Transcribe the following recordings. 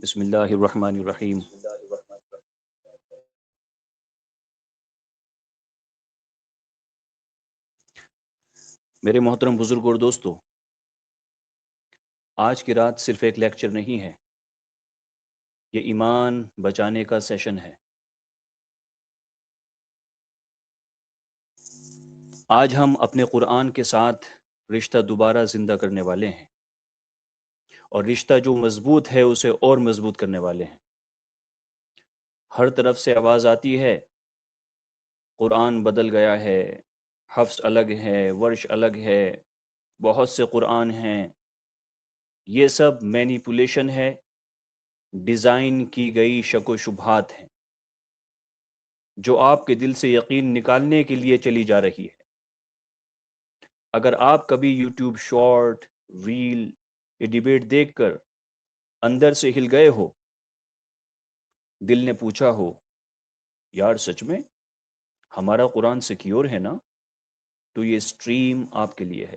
بسم اللہ الرحمن الرحیم۔ میرے محترم بزرگ اور دوستو، آج کی رات صرف ایک لیکچر نہیں ہے، یہ ایمان بچانے کا سیشن ہے۔ آج ہم اپنے قرآن کے ساتھ رشتہ دوبارہ زندہ کرنے والے ہیں، اور رشتہ جو مضبوط ہے اسے اور مضبوط کرنے والے ہیں۔ ہر طرف سے آواز آتی ہے، قرآن بدل گیا ہے، حفظ الگ ہے، ورش الگ ہے، بہت سے قرآن ہیں۔ یہ سب مینیپولیشن ہے، ڈیزائن کی گئی شک و شبہات ہیں جو آپ کے دل سے یقین نکالنے کے لیے چلی جا رہی ہے۔ اگر آپ کبھی یوٹیوب شارٹ، ریل یا ڈیبیٹ دیکھ کر اندر سے ہل گئے ہو، دل نے پوچھا ہو یار سچ میں ہمارا قرآن سیکیور ہے نا، تو یہ سٹریم آپ کے لیے ہے۔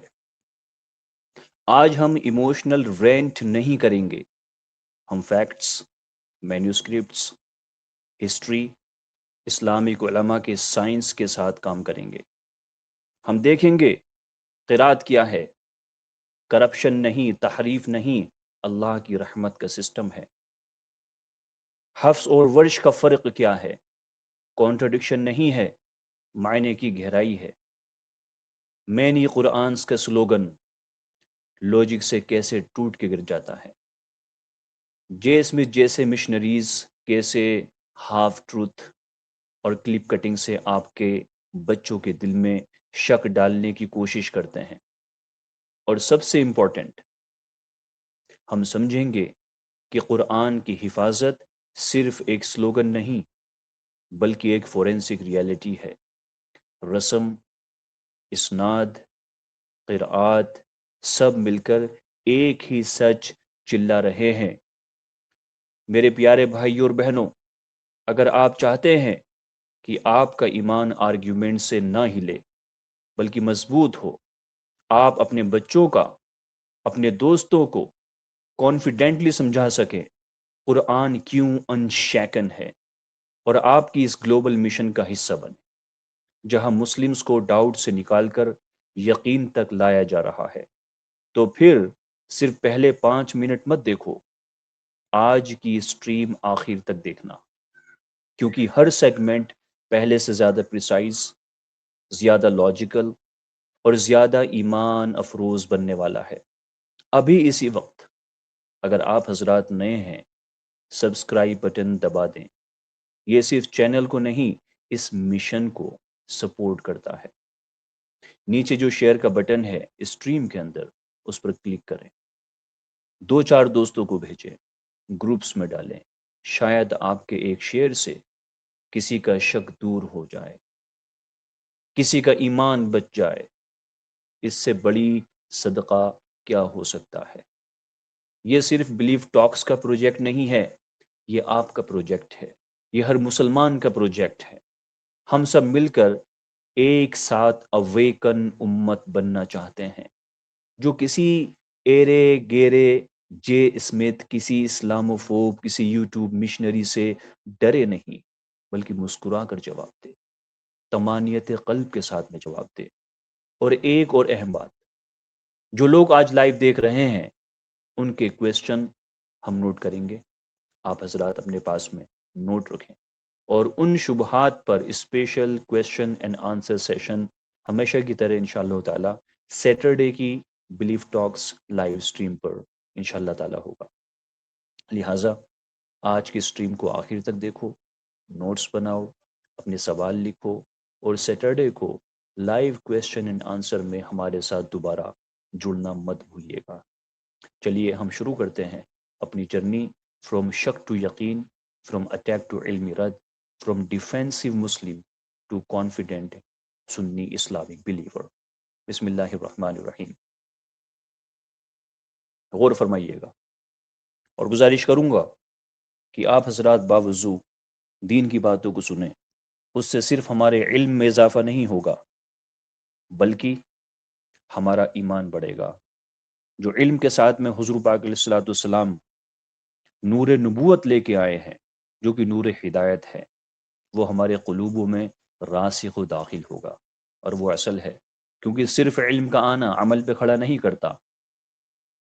آج ہم ایموشنل رینٹ نہیں کریں گے، ہم فیکٹس، مینیوسکرپٹس، ہسٹری، اسلامک علماء کے سائنس کے ساتھ کام کریں گے۔ ہم دیکھیں گے قرات کیا ہے، کرپشن نہیں، تحریف نہیں، اللہ کی رحمت کا سسٹم ہے۔ حفظ اور ورش کا فرق کیا ہے، کانٹرڈکشن نہیں ہے، معنی کی گہرائی ہے۔ مینی قرآنز کا سلوگن لوجک سے کیسے ٹوٹ کے گر جاتا ہے۔ جے اسمتھ جیسے مشنریز کیسے ہاف ٹروتھ اور کلپ کٹنگ سے آپ کے بچوں کے دل میں شک ڈالنے کی کوشش کرتے ہیں۔ اور سب سے امپورٹنٹ، ہم سمجھیں گے کہ قرآن کی حفاظت صرف ایک سلوگن نہیں بلکہ ایک فورینسک ریالٹی ہے۔ رسم، اسناد، قرآت سب مل کر ایک ہی سچ چلا رہے ہیں۔ میرے پیارے بھائی اور بہنوں، اگر آپ چاہتے ہیں کہ آپ کا ایمان آرگیومنٹ سے نہ ہلے بلکہ مضبوط ہو، آپ اپنے بچوں کا، اپنے دوستوں کو کانفیڈنٹلی سمجھا سکیں قرآن کیوں انشیکن ہے، اور آپ کی اس گلوبل مشن کا حصہ بنے جہاں مسلمز کو ڈاؤٹ سے نکال کر یقین تک لایا جا رہا ہے۔ تو پھر صرف پہلے 5 منٹ مت دیکھو، آج کی سٹریم آخر تک دیکھنا، کیونکہ ہر سیگمنٹ پہلے سے زیادہ پریسائز، زیادہ لاجیکل اور زیادہ ایمان افروز بننے والا ہے۔ ابھی اسی وقت اگر آپ حضرات نئے ہیں، سبسکرائب بٹن دبا دیں۔ یہ صرف چینل کو نہیں، اس مشن کو سپورٹ کرتا ہے۔ نیچے جو شیئر کا بٹن ہے اسٹریم کے اندر، اس پر کلک کریں، 2-4 دوستوں کو بھیجیں، گروپس میں ڈالیں، شاید آپ کے ایک شیئر سے کسی کا شک دور ہو جائے، کسی کا ایمان بچ جائے۔ اس سے بڑی صدقہ کیا ہو سکتا ہے؟ یہ صرف بلیف ٹاکس کا پروجیکٹ نہیں ہے، یہ آپ کا پروجیکٹ ہے، یہ ہر مسلمان کا پروجیکٹ ہے۔ ہم سب مل کر ایک ساتھ اویکن امت بننا چاہتے ہیں، جو کسی ایرے گیرے جے اسمتھ، کسی اسلاموفوب، کسی یوٹیوب مشنری سے ڈرے نہیں بلکہ مسکرا کر جواب دے، طمانیت قلب کے ساتھ میں جواب دے۔ اور ایک اور اہم بات، جو لوگ آج لائیو دیکھ رہے ہیں ان کے کویسچن ہم نوٹ کریں گے، آپ حضرات اپنے پاس میں نوٹ رکھیں، اور ان شبہات پر special question and answer session ہمیشہ کی طرح انشاءاللہ تعالی سیٹرڈے کی بلیف ٹاکس لائیو سٹریم پر انشاءاللہ تعالی ہوگا۔ لہٰذا آج کی سٹریم کو آخر تک دیکھو، نوٹس بناؤ، اپنے سوال لکھو، اور سیٹرڈے کو لائیو کویسچن اینڈ آنسر میں ہمارے ساتھ دوبارہ جڑنا مت بھولیے گا۔ چلیے ہم شروع کرتے ہیں اپنی جرنی فرام شک ٹو یقین، فرام اٹیک ٹو علمی رد، from defensive Muslim to confident Sunni Islamic believer. بسم اللہ الرحمن الرحیم۔ غور فرمائیے گا، اور گزارش کروں گا کہ آپ حضرات باوضو دین کی باتوں کو سنیں، اس سے صرف ہمارے علم میں اضافہ نہیں ہوگا بلکہ ہمارا ایمان بڑھے گا۔ جو علم کے ساتھ میں حضور پاک علیہ الصلوۃ والسلام نور نبوت لے کے آئے ہیں جو کہ نور ہدایت ہے، وہ ہمارے قلوبوں میں راسخ و داخل ہوگا، اور وہ اصل ہے، کیونکہ صرف علم کا آنا عمل پہ کھڑا نہیں کرتا،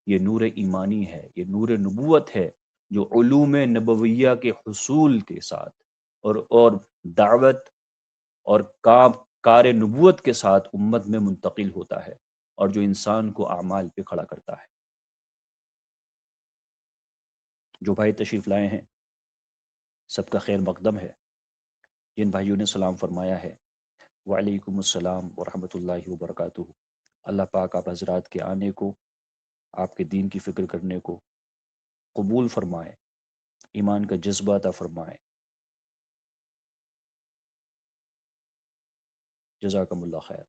یہ نور ایمانی ہے، یہ نور نبوت ہے جو علوم نبویہ کے حصول کے ساتھ اور دعوت اور کار نبوت کے ساتھ امت میں منتقل ہوتا ہے، اور جو انسان کو اعمال پہ کھڑا کرتا ہے۔ جو بھائی تشریف لائے ہیں سب کا خیر مقدم ہے، جن بھائیوں نے سلام فرمایا ہے وعلیکم السلام ورحمۃ اللہ وبرکاتہ۔ اللہ پاک آپ حضرات کے آنے کو، آپ کے دین کی فکر کرنے کو قبول فرمائے، ایمان کا جذبہ عطا فرمائے۔ جزاکم اللہ خیر۔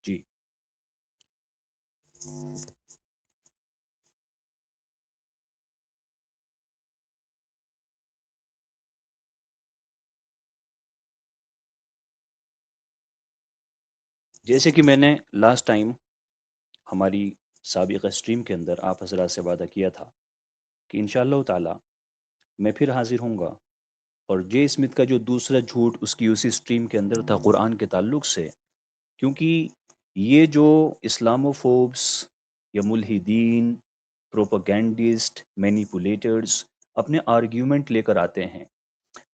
جی جیسے کہ میں نے لاسٹ ٹائم ہماری سابقہ اسٹریم کے اندر آپ حضرات سے وعدہ کیا تھا کہ انشاءاللہ تعالی میں پھر حاضر ہوں گا، اور جے اسمتھ کا جو دوسرا جھوٹ اس کی اسی اسٹریم کے اندر تھا قرآن کے تعلق سے، کیونکہ یہ جو اسلامو فوبس یا ملحدین، پروپیگینڈسٹ، مینیپولیٹرز اپنے آرگیومنٹ لے کر آتے ہیں،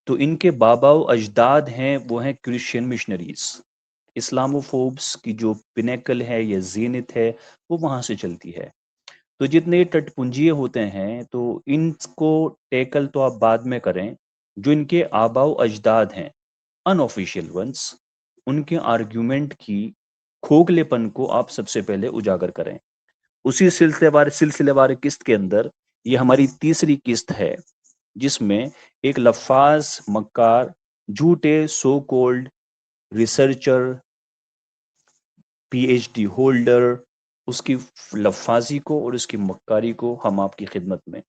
تو ان کے بابا و اجداد ہیں وہ ہیں کرسچین مشنریز۔ اسلامو فوبس کی جو پینیکل ہے یا زینت ہے وہ وہاں سے چلتی ہے۔ تو جتنے ٹٹ پنجیے ہوتے ہیں تو ان کو ٹیکل تو آپ بعد میں کریں، جو ان کے آبا و اجداد ہیں ان آفیشیل ونس، ان کے آرگیومنٹ کی کھوکھلے پن کو آپ سب سے پہلے اجاگر کریں۔ اسی سلسلے وار قسط کے اندر یہ ہماری تیسری قسط ہے، جس میں ایک لفاظ مکار، جھوٹے so called researcher, P H D holder, اس کی لفاظی کو اور اس کی مکاری کو ہم آپ کی خدمت میں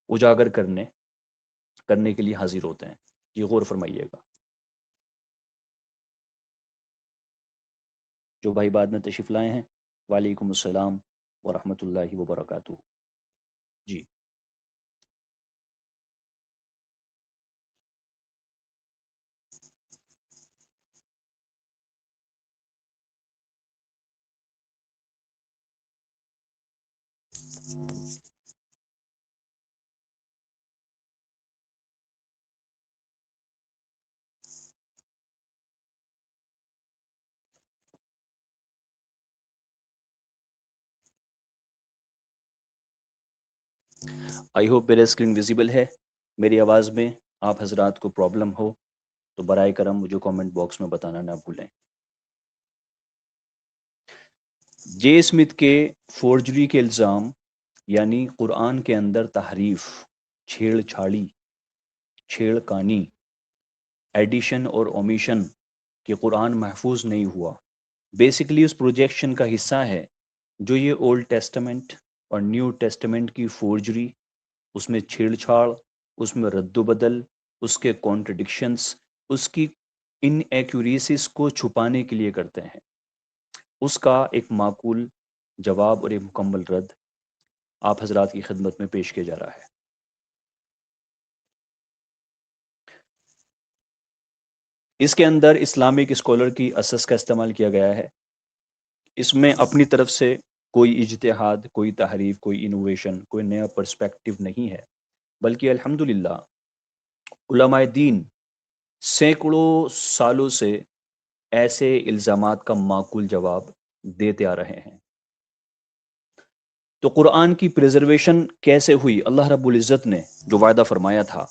اجاگر کرنے کے لیے حاضر ہوتے ہیں۔ یہ غور فرمائیے گا۔ جو بھائی بعد میں تشریف لائے ہیں وعلیکم السلام ورحمۃ اللہ وبرکاتہ۔ جی آئی ہوپ میرا اسکرین ویزیبل ہے، میری آواز میں آپ حضرات کو پرابلم ہو تو برائے کرم مجھے کامنٹ باکس میں بتانا نہ بھولیں۔ جے اسمتھ کے فورجری کے الزام، یعنی قرآن کے اندر تحریف، چھیڑ چھاڑی، چھیڑ کانی، ایڈیشن اور اومیشن، کہ قرآن محفوظ نہیں ہوا، بیسیکلی اس پروجیکشن کا حصہ ہے جو یہ اولڈ ٹیسٹمنٹ اور نیو ٹیسٹمنٹ کی فورجری، اس میں چھیڑ چھاڑ، اس میں رد و بدل، اس کے کانٹرڈکشنز، اس کی ان ایکوریسیز کو چھپانے کے لیے کرتے ہیں۔ اس کا ایک معقول جواب اور ایک مکمل رد آپ حضرات کی خدمت میں پیش کیا جا رہا ہے۔ اس کے اندر اسلامک اسکالر کی اسس کا استعمال کیا گیا ہے، اس میں اپنی طرف سے کوئی اجتہاد، کوئی تحریف، کوئی انوویشن، کوئی نیا پرسپیکٹو نہیں ہے، بلکہ الحمدللہ علماء دین سینکڑوں سالوں سے ایسے الزامات کا معقول جواب دیتے آ رہے ہیں۔ تو قرآن کی پریزرویشن کیسے ہوئی؟ اللہ رب العزت نے جو وعدہ فرمایا تھا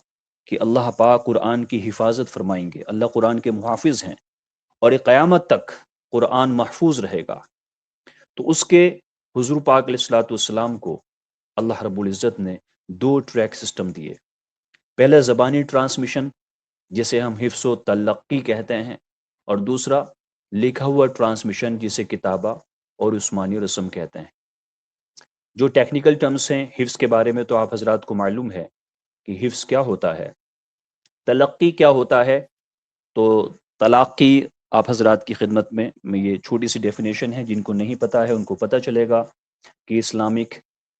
کہ اللہ پاک قرآن کی حفاظت فرمائیں گے، اللہ قرآن کے محافظ ہیں، اور قیامت تک قرآن محفوظ رہے گا، تو اس کے حضور پاک علیہ الصلوۃ والسلام کو اللہ رب العزت نے 2 ٹریک سسٹم دیے۔ پہلا زبانی ٹرانسمیشن، جسے ہم حفظ و تلقی کہتے ہیں، اور دوسرا لکھا ہوا ٹرانسمیشن، جسے کتابہ اور عثمانی رسم کہتے ہیں۔ جو ٹیکنیکل ٹرمز ہیں حفظ کے بارے میں تو آپ حضرات کو معلوم ہے کہ حفظ کیا ہوتا ہے، تلقی کیا ہوتا ہے. تو تلاقی آپ حضرات کی خدمت میں یہ چھوٹی سی ڈیفینیشن ہے، جن کو نہیں پتا ہے ان کو پتہ چلے گا کہ اسلامک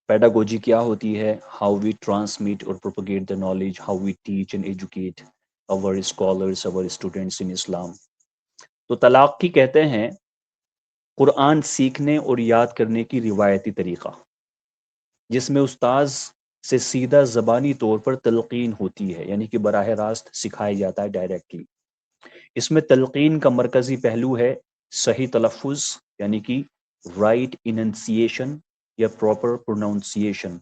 پیڈاگوجی کیا ہوتی ہے. ہاؤ وی ٹرانسمٹ اور propagate the knowledge, how we teach and educate our scholars, our students in Islam. تو تلاقی کہتے ہیں قرآن سیکھنے اور یاد کرنے کی روایتی طریقہ، جس میں استاذ سے سیدھا زبانی طور پر تلقین ہوتی ہے، یعنی کہ براہ راست سکھایا جاتا ہے ڈائریکٹلی. اس میں تلقین کا مرکزی پہلو ہے صحیح تلفظ، یعنی کہ رائٹ اننسیشن یا پراپر پروناؤنسیشن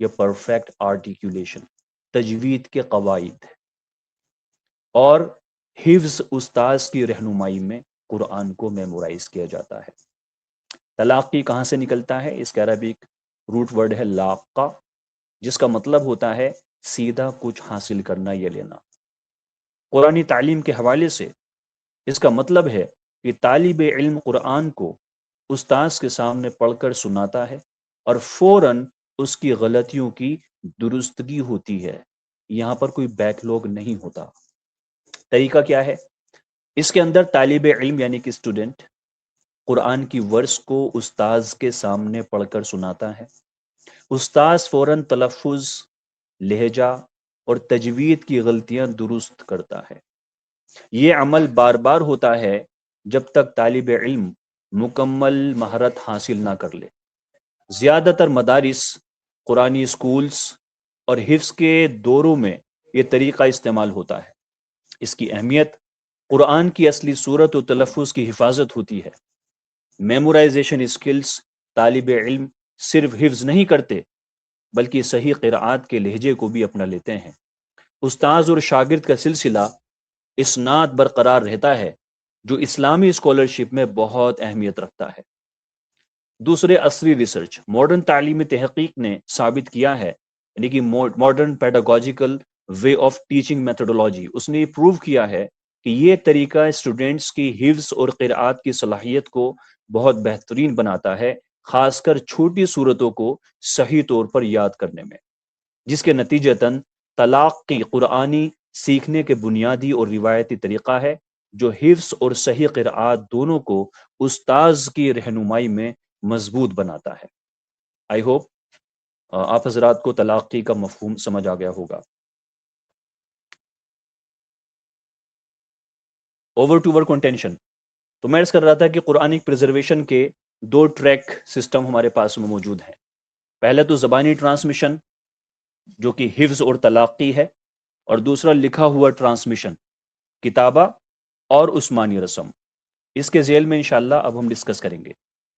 یا پرفیکٹ آرٹیکولیشن، تجوید کے قواعد، اور حفظ استاذ کی رہنمائی میں قرآن کو میمورائز کیا جاتا ہے. تلاقی کہاں سے نکلتا ہے؟ اس کا عربک روٹ ورڈ ہے لاقہ، جس کا مطلب ہوتا ہے سیدھا کچھ حاصل کرنا یا لینا. قرآنی تعلیم کے حوالے سے اس کا مطلب ہے کہ طالب علم قرآن کو استاذ کے سامنے پڑھ کر سناتا ہے اور فوراً اس کی غلطیوں کی درستگی ہوتی ہے. یہاں پر کوئی بیک لوگ نہیں ہوتا. طریقہ کیا ہے؟ اس کے اندر طالب علم یعنی کہ اسٹوڈنٹ قرآن کی ورس کو استاذ کے سامنے پڑھ کر سناتا ہے. استاذ فوراً تلفظ، لہجہ اور تجوید کی غلطیاں درست کرتا ہے. یہ عمل بار بار ہوتا ہے جب تک طالب علم مکمل مہارت حاصل نہ کر لے. زیادہ تر مدارس، قرآنی اسکولز اور حفظ کے دوروں میں یہ طریقہ استعمال ہوتا ہے. اس کی اہمیت قرآن کی اصلی صورت و تلفظ کی حفاظت ہوتی ہے. میمورائزیشن اسکلز طالب علم صرف حفظ نہیں کرتے بلکہ صحیح قرآت کے لہجے کو بھی اپنا لیتے ہیں. استاذ اور شاگرد کا سلسلہ اسناد برقرار رہتا ہے، جو اسلامی اسکالرشپ میں بہت اہمیت رکھتا ہے. دوسرے عصری ریسرچ، ماڈرن تعلیمی تحقیق نے ثابت کیا ہے، یعنی کہ modern pedagogical way of teaching methodology, اس نے یہ پروو کیا ہے کہ یہ طریقہ اسٹوڈنٹس کی حفظ اور قرآت کی صلاحیت کو بہت بہترین بناتا ہے، خاص کر چھوٹی صورتوں کو صحیح طور پر یاد کرنے میں، جس کے نتیجتاً تلاقی قرآنی سیکھنے کے بنیادی اور روایتی طریقہ ہے جو حفظ اور صحیح قرآت دونوں کو استاذ کی رہنمائی میں مضبوط بناتا ہے. آئی ہوپ آپ حضرات کو تلاقی کا مفہوم سمجھ آ گیا ہوگا. Over to work contention. تو میں عرض کر رہا تھا کہ قرآن پریزرویشن کے 2 ٹریک سسٹم ہمارے پاس میں موجود ہیں. پہلے تو زبانی ٹرانسمیشن جو کہ حفظ اور تلاقی ہے، اور دوسرا لکھا ہوا ٹرانسمیشن، کتابہ اور عثمانی رسم. اس کے ذیل میں انشاءاللہ اب ہم ڈسکس کریں گے.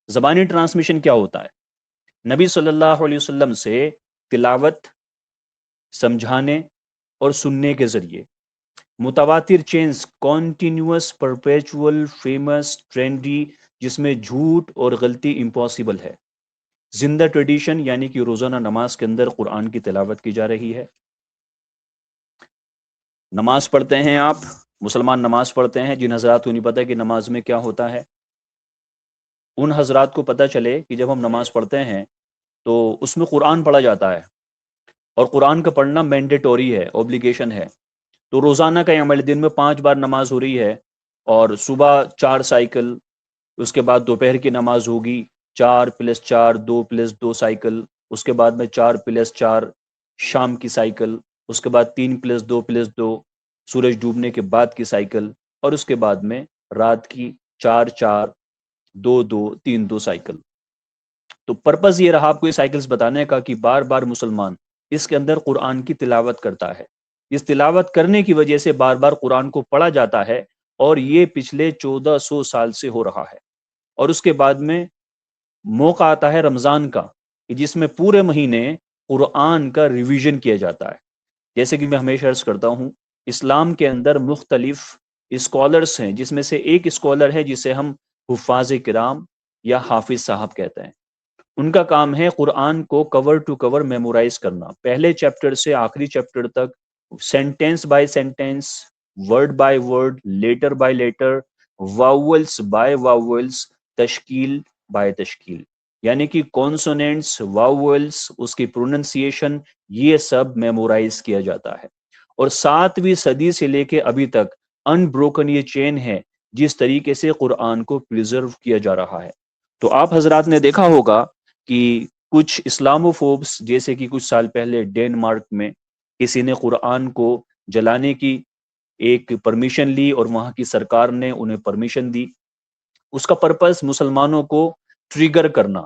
زبانی ٹرانسمیشن کیا ہوتا ہے؟ نبی صلی اللہ علیہ وسلم سے تلاوت، سمجھانے اور سننے کے ذریعے متواتر chains, continuous, perpetual, famous, trendy, جس میں جھوٹ اور غلطی امپاسبل ہے. زندہ ٹریڈیشن، یعنی کہ روزانہ نماز کے اندر قرآن کی تلاوت کی جا رہی ہے. نماز پڑھتے ہیں آپ، مسلمان نماز پڑھتے ہیں. جن حضرات کو نہیں پتہ کہ نماز میں کیا ہوتا ہے، ان حضرات کو پتہ چلے کہ جب ہم نماز پڑھتے ہیں تو اس میں قرآن پڑھا جاتا ہے، اور قرآن کا پڑھنا مینڈیٹوری ہے، اوبلیگیشن ہے. تو روزانہ کا عمل، دن میں 5 بار نماز ہو رہی ہے، اور صبح 4 سائیکل، اس کے بعد دوپہر کی نماز ہوگی 4+4 2+2 سائیکل، اس کے بعد میں 4+4 شام کی سائیکل، اس کے بعد 3+2+2 سورج ڈوبنے کے بعد کی سائیکل، اور اس کے بعد میں رات کی 4-4-2-2-3-2 سائیکل. تو پرپز یہ رہا آپ کو یہ سائیکلز بتانے کا کہ بار بار مسلمان اس کے اندر قرآن کی تلاوت کرتا ہے. اس تلاوت کرنے کی وجہ سے بار بار قرآن کو پڑھا جاتا ہے، اور یہ پچھلے 1400 سال سے ہو رہا ہے. اور اس کے بعد میں موقع آتا ہے رمضان کا، جس میں پورے مہینے قرآن کا ریویژن کیا جاتا ہے. جیسے کہ میں ہمیشہ عرض کرتا ہوں، اسلام کے اندر مختلف اسکالرز ہیں، جس میں سے ایک اسکالر ہے جسے ہم حفاظ کرام یا حافظ صاحب کہتے ہیں. ان کا کام ہے قرآن کو کور ٹو کور میمورائز کرنا، پہلے چیپٹر سے آخری چیپٹر تک، sentence by sentence, word by word, letter by letter, vowels by vowels, تشکیل بائی تشکیل. یعنی کہ کانسوننٹس، واولز، اس کی پروننسیشن، یہ سب میمورائز کیا جاتا ہے. اور 7ویں صدی سے لے کے ابھی تک انبروکن یہ چین ہے جس طریقے سے قرآن کو پریزرو کیا جا رہا ہے. تو آپ حضرات نے دیکھا ہوگا کہ کچھ اسلاموفوبس، جیسے کہ کچھ سال پہلے ڈینمارک میں کسی نے قرآن کو جلانے کی ایک پرمیشن لی اور وہاں کی سرکار نے انہیں پرمیشن دی. اس کا پرپس مسلمانوں کو ٹریگر کرنا.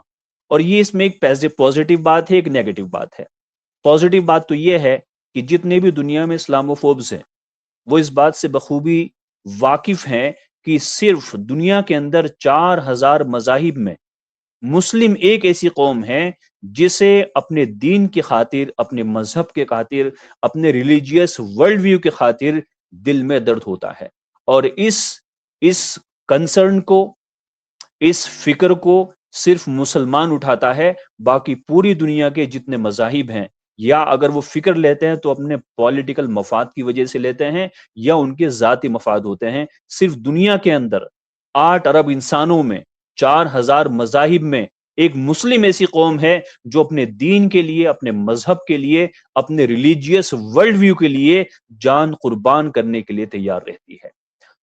اور یہ اس میں ایک پازیٹیو بات ہے، ایک نیگیٹو بات ہے. پازیٹیو بات تو یہ ہے کہ جتنے بھی دنیا میں اسلاموفوبس ہیں وہ اس بات سے بخوبی واقف ہیں کہ صرف دنیا کے اندر 4000 مذاہب میں مسلم ایک ایسی قوم ہے جسے اپنے دین کی خاطر، اپنے مذہب کے خاطر، اپنے ریلیجیس ورلڈ ویو کے خاطر دل میں درد ہوتا ہے. اور اس کنسرن کو، اس فکر کو صرف مسلمان اٹھاتا ہے. باقی پوری دنیا کے جتنے مذاہب ہیں، یا اگر وہ فکر لیتے ہیں تو اپنے پولیٹیکل مفاد کی وجہ سے لیتے ہیں یا ان کے ذاتی مفاد ہوتے ہیں. صرف دنیا کے اندر 8 ارب انسانوں میں 4000 مذاہب میں ایک مسلم ایسی قوم ہے جو اپنے دین کے لیے، اپنے مذہب کے لیے، اپنے ریلیجیس ورلڈ ویو کے لیے جان قربان کرنے کے لیے تیار رہتی ہے.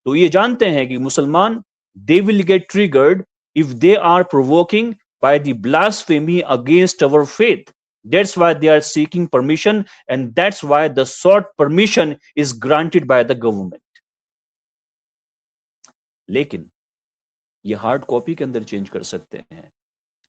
تو یہ جانتے ہیں کہ مسلمان they will get triggered if they are provoking by the blasphemy against our faith. That's why they are seeking permission, and that's why the sought permission is granted by the government. لیکن یہ hard copy کے اندر change کر سکتے ہیں،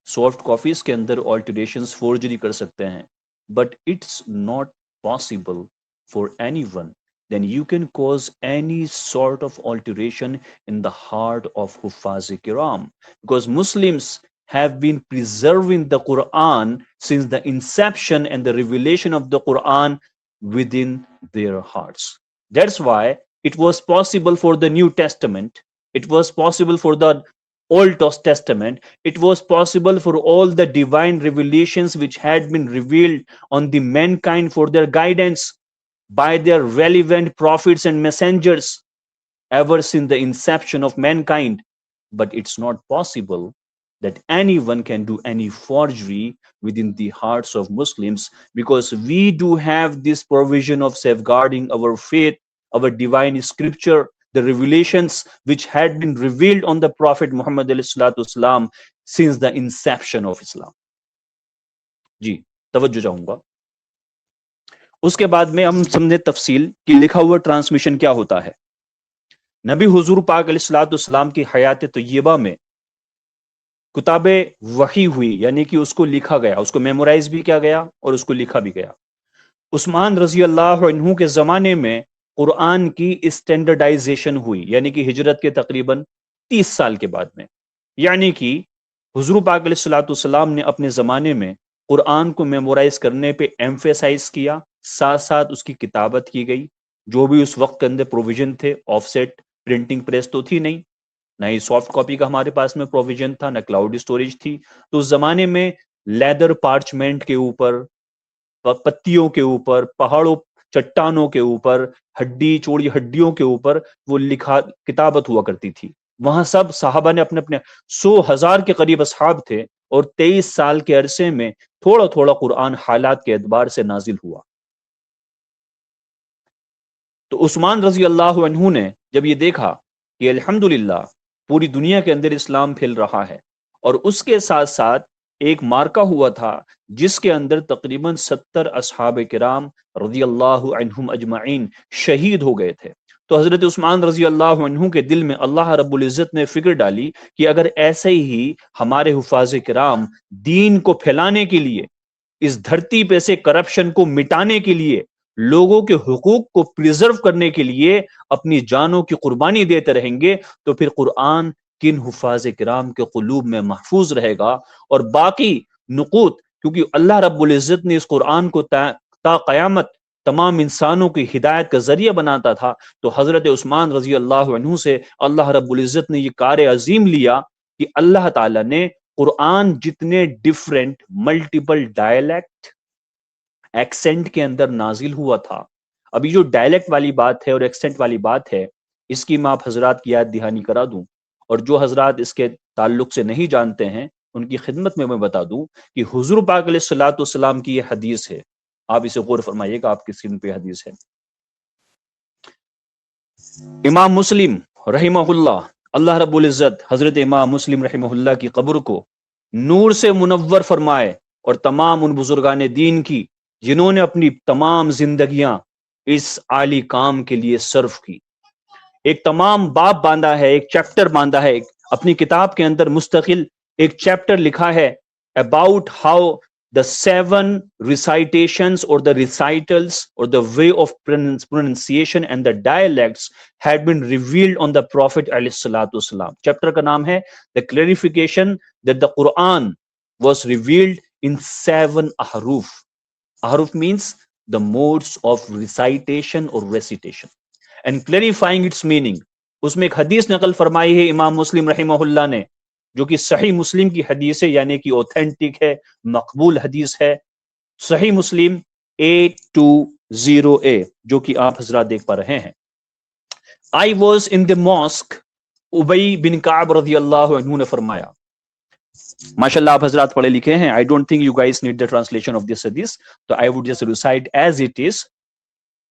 soft copies کے اندر آلٹریشنز forgery کر سکتے ہیں، but it's not possible for any one then you can cause any sort of alteration in the heart of Huffaz Kiram, because Muslims have been preserving the Quran since the inception and the revelation of the Quran within their hearts. That's why it was possible for the New Testament, it was possible for the Old Testament, it was possible for all the divine revelations which had been revealed on the mankind for their guidance by their relevant prophets and messengers ever since the inception of mankind. But it's not possible that anyone can do any forgery within the hearts of Muslims, because we do have this provision of safeguarding our faith, our divine scripture, the revelations which had been revealed on the Prophet Muhammad ﷺ since the inception of Islam. جی توجہ چاہوں گا. اس کے بعد میں ہم سمجھے تفصیل کہ لکھا ہوا ٹرانسمیشن کیا ہوتا ہے. نبی حضور پاک علیہ الصلوۃ والسلام کی حیات طیبہ میں کتاب وحی ہوئی، یعنی کہ اس کو لکھا گیا، اس کو میمورائز بھی کیا گیا اور اس کو لکھا بھی گیا. عثمان رضی اللہ عنہ کے زمانے میں قرآن کی اسٹینڈرڈائزیشن ہوئی، یعنی کہ ہجرت کے تقریباً 30 سال کے بعد میں. یعنی کہ حضور پاک علیہ الصلوۃ والسلام نے اپنے زمانے میں قرآن کو میمورائز کرنے پہ ایمفیسائز کیا، ساتھ ساتھ اس کی کتابت کی گئی. جو بھی اس وقت کے اندر پروویژن تھے، آف سیٹ پرنٹنگ پریس تو تھی نہیں، نہ ہی سافٹ کاپی کا ہمارے پاس میں پروویژن تھا، نہ کلاؤڈ اسٹوریج تھی. تو اس زمانے میں لیدر پارچمنٹ کے اوپر، پتیوں کے اوپر، پہاڑوں چٹانوں کے اوپر، چوڑی ہڈیوں کے اوپر وہ لکھا کتابت ہوا کرتی تھی. وہاں سب صحابہ نے اپنے 100,000 کے قریب اصحاب تھے، اور 23 سال کے عرصے میں تھوڑا تھوڑا قرآن حالات کے اعتبار سے نازل ہوا. تو عثمان رضی اللہ عنہ نے جب یہ دیکھا کہ الحمدللہ پوری دنیا کے اندر اسلام پھیل رہا ہے، اور اس کے ساتھ ساتھ ایک مارکہ ہوا تھا جس کے اندر تقریباً 70 اصحاب کرام رضی اللہ عنہم اجمعین شہید ہو گئے تھے. تو حضرت عثمان رضی اللہ عنہ کے دل میں اللہ رب العزت نے فکر ڈالی کہ اگر ایسے ہی ہمارے حفاظ کرام دین کو پھیلانے کے لیے، اس دھرتی پہ سے کرپشن کو مٹانے کے لیے، لوگوں کے حقوق کو پریزرو کرنے کے لیے اپنی جانوں کی قربانی دیتے رہیں گے، تو پھر قرآن کن حفاظ کرام کے قلوب میں محفوظ رہے گا. اور باقی نقوط، کیونکہ اللہ رب العزت نے اس قرآن کو تا قیامت تمام انسانوں کی ہدایت کا ذریعہ بناتا تھا، تو حضرت عثمان رضی اللہ عنہ سے اللہ رب العزت نے یہ کار عظیم لیا کہ اللہ تعالیٰ نے قرآن جتنے ڈیفرنٹ ملٹیپل ڈائلیکٹ ایکسنٹ کے اندر نازل ہوا تھا. ابھی جو ڈائلیکٹ والی بات ہے اور ایکسنٹ والی بات ہے، اس کی میں آپ حضرات کی یاد دہانی کرا دوں، اور جو حضرات اس کے تعلق سے نہیں جانتے ہیں ان کی خدمت میں بتا دوں کہ حضور پاک علیہ الصلوۃ والسلام کی یہ حدیث ہے، آپ اسے غور فرمائیے گا، آپ کی اسکرین پہ حدیث ہے۔ امام مسلم رحمہ اللہ، اللہ رب العزت حضرت امام مسلم رحمہ اللہ کی قبر کو نور سے منور فرمائے، اور تمام ان بزرگان دین کی جنہوں نے اپنی تمام زندگیاں اس عالی کام کے لیے صرف کی۔ ایک تمام باب باندھا ہے، ایک چیپٹر باندھا ہے، اپنی کتاب کے اندر مستقل ایک چیپٹر لکھا ہے about how the 7 recitations or the recitals or the way of pronunciation and the dialects had been revealed on the Prophet alayhi salatu wasalam. Chapter کا نام ہے The Clarification that the Quran was revealed in 7 ahruf. Ahruf means the modes of recitation or recitation and clarifying its meaning. اس میں ایک حدیث نقل فرمائی ہے امام مسلم رحمہ اللہ نے، جو کہ صحیح مسلم کی حدیث ہے، یعنی کہ اوتھینٹک ہے، مقبول حدیث ہے۔ صحیح مسلم 820A، جو کہ آپ حضرات دیکھ پا رہے ہیں۔ I was in the mosque، ابی بن کعب رضی اللہ عنہ نے فرمایا، ماشاءاللہ آپ حضرات پڑھے لکھے ہیں، I don't think you guys need the translation of this hadith، so I would just recite as it is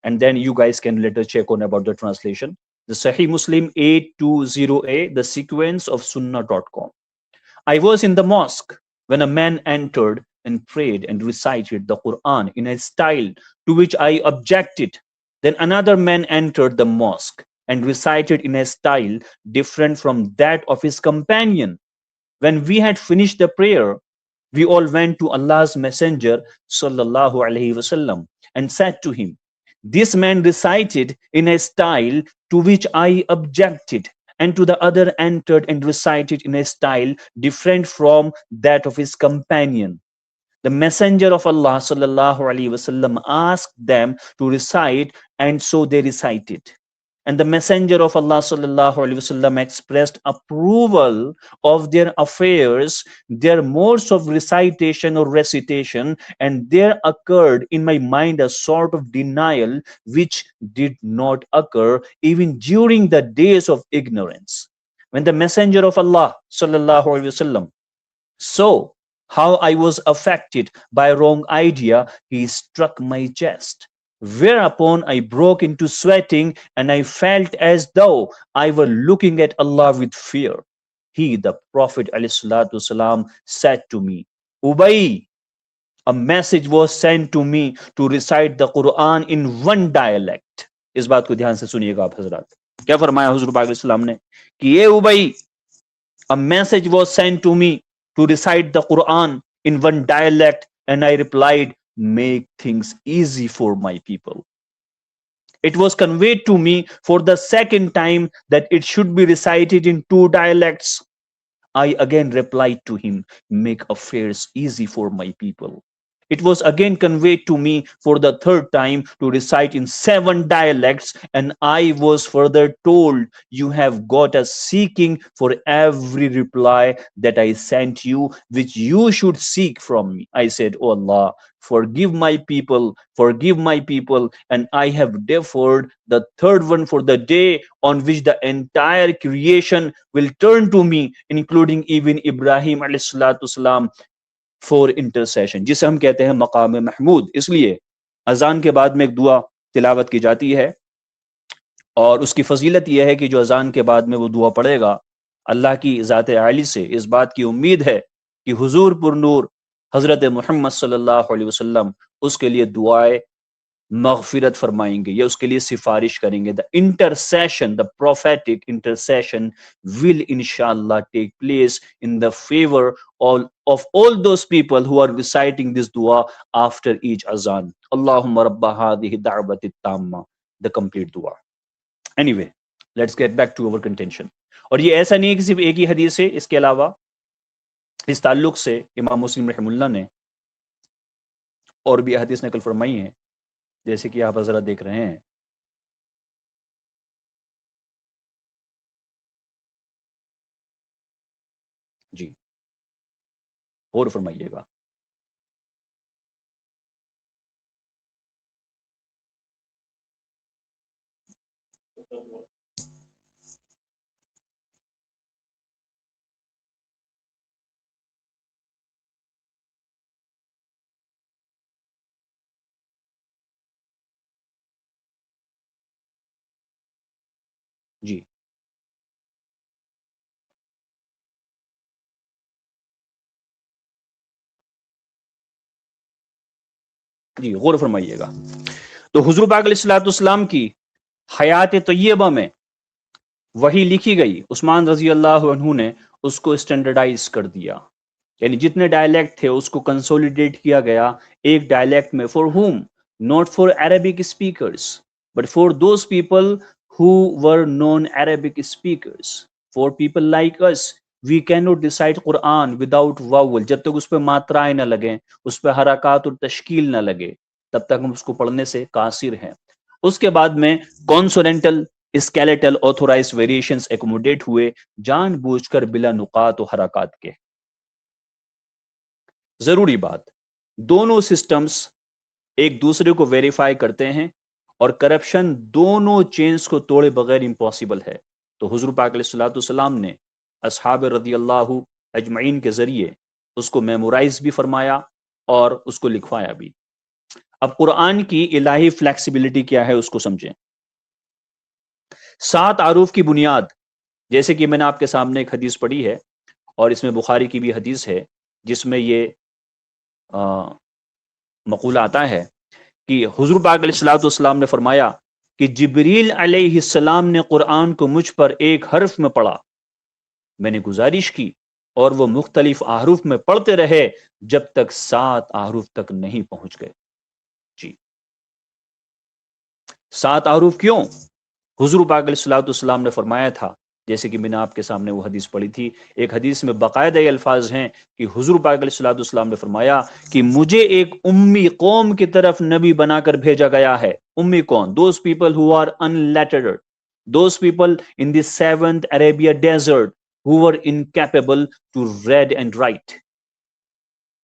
and then you guys can later check on about the translation. The Sahih Muslim 820A, the sequence of sunnah.com. I was in the mosque when a man entered and prayed and recited the Quran in a style to which I objected. Then another man entered the mosque and recited in a style different from that of his companion. When we had finished the prayer, we all went to Allah's Messenger sallallahu alaihi wasallam and said to him, this man recited in a style to which I objected, and to the other entered and recited in a style different from that of his companion. The Messenger of Allah sallallahu alaihi wasallam asked them to recite, and so they recited. And the Messenger of Allah sallallahu alaihi wasallam expressed approval of their affairs, their modes of recitation or recitation, and there occurred in my mind a sort of denial which did not occur even during the days of ignorance. When the Messenger of Allah sallallahu alaihi wasallam saw how I was affected by a wrong idea, he struck my chest. Whereupon I broke into sweating, and I felt as though I were looking at Allah with fear. He, the Prophet ﷺ, said to me, Ubay, a message was sent to me to recite the Quran in one dialect. اس بات کو دھیان سے سنیے گا آپ حضرات، کیا فرمایا حضور پاک علیہ السلام نے کہ اے ابئی، a message was sent to me to recite the Quran in one dialect, and I replied, make things easy for my people. It was conveyed to me for the second time that it should be recited in 2 dialects. I again replied to him, make affairs easy for my people. It was again conveyed to me for the 3rd time to recite in 7 dialects, and I was further told, you have got a seeking for every reply that I sent you, which you should seek from me. I said, oh Allah, forgive my people, and I have deferred the 3rd one for the day on which the entire creation will turn to me, including even Ibrahim alayhi salatu salam, for intercession, جسے ہم کہتے ہیں مقام محمود۔ اس لیے اذان کے بعد میں ایک دعا تلاوت کی جاتی ہے، اور اس کی فضیلت یہ ہے کہ جو اذان کے بعد میں وہ دعا پڑھے گا، اللہ کی ذات عالی سے اس بات کی امید ہے کہ حضور پر نور حضرت محمد صلی اللہ علیہ وسلم اس کے لیے دعائے مغفرت فرمائیں گے یا اس کے لیے سفارش کریں گے۔ the intercession, the prophetic intercession will inshallah take place in the favor of all those people who are reciting this dua after each azan. Allahumma rabba hadhihi da'wati tamma, the complete dua. Anyway, let's get back to our contention. اور یہ ایسا نہیں ہے کہ صرف ایک ہی حدیث ہے، اس کے علاوہ اس تعلق سے امام مسلم رحم اللہ نے اور بھی حدیث نقل فرمائی ہیں، جیسے کہ آپ حضرات دیکھ رہے ہیں۔ جی، اور فرمائیے گا۔ جی غور فرمائیے گا. تو حضور پاک علیہ الصلوۃ والسلام کی حیات طیبہ میں وہی لکھی گئی، عثمان رضی اللہ عنہ نے اس کو اسٹینڈرڈائز کر دیا، یعنی جتنے ڈائلیکٹ تھے اس کو کنسولیڈیٹ کیا گیا ایک ڈائلیکٹ میں. For home? Not for Arabic speakers but for those people who were non Arabic speakers. For people like us, we cannot recite Quran without vowel. جب تک اس پہ ماترائیں نہ لگیں، اس پہ حرکات اور تشکیل نہ لگے، تب تک ہم اس کو پڑھنے سے قاصر ہیں. اس کے بعد میں کانسوننٹل اسکیلیٹل آتھورائز ویریشنز ایکوموڈیٹ ہوئے، جان بوجھ کر بلا نقاط و حرکات کے. ضروری بات، دونوں سسٹمز ایک دوسرے کو ویریفائی کرتے ہیں اور کرپشن دونوں چینز کو توڑے بغیر امپاسبل ہے. تو حضور پاک علیہ الصلوۃ والسلام نے اصحاب رضی اللہ اجمعین کے ذریعے اس کو میمورائز بھی فرمایا اور اس کو لکھوایا بھی. اب قرآن کی الہی فلیکسیبلٹی کیا ہے اس کو سمجھیں. 7 احرف کی بنیاد، جیسے کہ میں نے آپ کے سامنے ایک حدیث پڑھی ہے اور اس میں بخاری کی بھی حدیث ہے جس میں یہ مقولہ آتا ہے کہ حضور پاک علیہ الصلوۃ والسلام نے فرمایا کہ جبریل علیہ السلام نے قرآن کو مجھ پر ایک حرف میں پڑھا، میں نے گزارش کی اور وہ مختلف احرف میں پڑھتے رہے جب تک 7 احرف تک نہیں پہنچ گئے. جی 7 احرف کیوں؟ حضور پاک علیہ الصلوۃ والسلام نے فرمایا تھا، جیسے کہ میں نے آپ کے سامنے وہ حدیث پڑھی تھی، ایک حدیث میں باقاعدہ یہ الفاظ ہیں کہ حضور پاک علیہ الصلوۃ والسلام نے فرمایا کہ مجھے ایک امی قوم کی طرف نبی بنا کر بھیجا گیا ہے. امی کون؟ Those people who are unlettered, those people in the 7th Arabia desert who were incapable to read and write.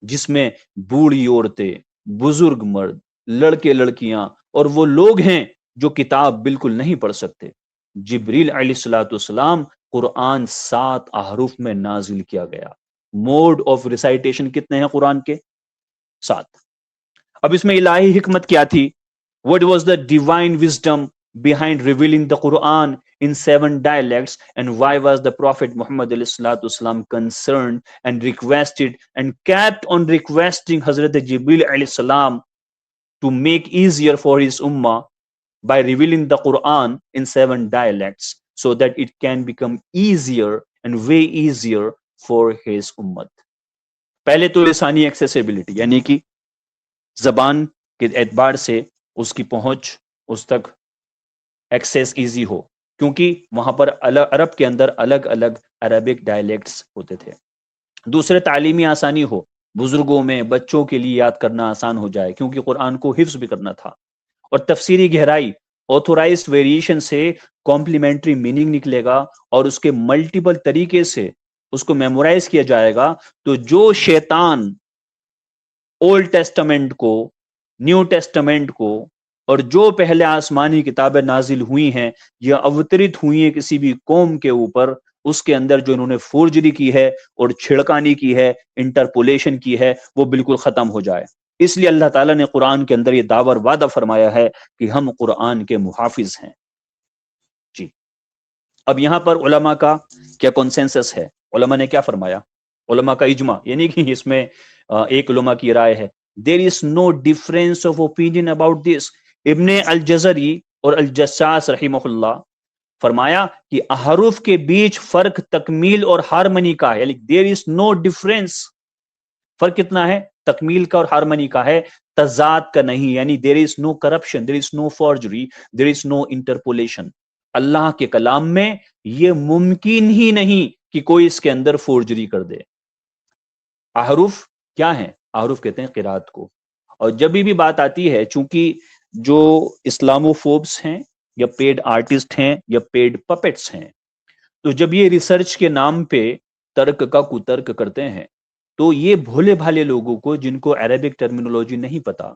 جس میں بوڑھی عورتیں، بزرگ مرد، لڑکے لڑکیاں اور وہ لوگ ہیں جو کتاب بالکل نہیں پڑھ سکتے. جبریل علیہ الصلوۃ والسلام قرآن 7 احرف میں نازل کیا گیا. موڈ آف ریسائٹیشن کتنے ہیں قرآن کے؟ 7. اب اس میں الہی حکمت کیا تھی؟ What was the divine wisdom behind revealing the Quran in 7 dialects, and why was the Prophet Muhammad علیہ الصلوۃ والسلام concerned and requested and kept on requesting Hazrat Jibril علیہ السلام to make easier for his ummah by revealing the Quran in 7 dialects so that it can become easier and way easier for his ummah. پہلے تو لسانی accessibility, یعنی کہ زبان کے اعتبار سے اس کی پہنچ، اس تک ایکسیس ایزی ہو، کیونکہ وہاں پر عرب کے اندر الگ الگ عربک ڈائلیکٹس ہوتے تھے. دوسرے تعلیمی آسانی ہو، بزرگوں میں بچوں کے لیے یاد کرنا آسان ہو جائے کیونکہ قرآن کو حفظ بھی کرنا تھا. اور تفسیری گہرائی، آتھورائز ویریشن سے کمپلیمنٹری میننگ نکلے گا اور اس کے ملٹیپل طریقے سے اس کو میمورائز کیا جائے گا. تو جو شیطان اولڈ ٹیسٹمنٹ کو، نیو ٹیسٹمنٹ کو اور جو پہلے آسمانی کتابیں نازل ہوئی ہیں یا اوترت ہوئی ہیں کسی بھی قوم کے اوپر، اس کے اندر جو انہوں نے فورجری کی ہے اور چھڑکانی کی ہے، انٹرپولیشن کی ہے، وہ بالکل ختم ہو جائے. اس لیے اللہ تعالیٰ نے قرآن کے اندر یہ دعوی اور وعدہ فرمایا ہے کہ ہم قرآن کے محافظ ہیں. جی اب یہاں پر علماء کا کیا کنسنسس ہے؟ علماء نے کیا فرمایا؟ علماء کا اجماع، یعنی کہ اس میں ایک علماء کی رائے ہے. There is no difference of opinion about this. ابن الجزری اور الجساس رحمہ اللہ فرمایا کہ احرف کے بیچ فرق تکمیل اور ہارمنی کا ہے، یعنی there is no difference. فرق کتنا ہے؟ تکمیل کا اور ہارمنی کا ہے، تضاد کا نہیں. یعنی there is no corruption, there is no forgery, there is no interpolation. اللہ کے کلام میں یہ ممکن ہی نہیں کہ کوئی اس کے اندر فورجری کر دے. احرف کیا ہیں؟ احرف کہتے ہیں قرات کو. اور جب بھی بات آتی ہے، چونکہ جو اسلامو فوبس ہیں یا پیڈ آرٹسٹ ہیں یا پیڈ پپٹس ہیں، تو جب یہ ریسرچ کے نام پہ ترک کا کترک کرتے ہیں تو یہ بھولے بھالے لوگوں کو جن کو عربک ٹرمینولوجی نہیں پتا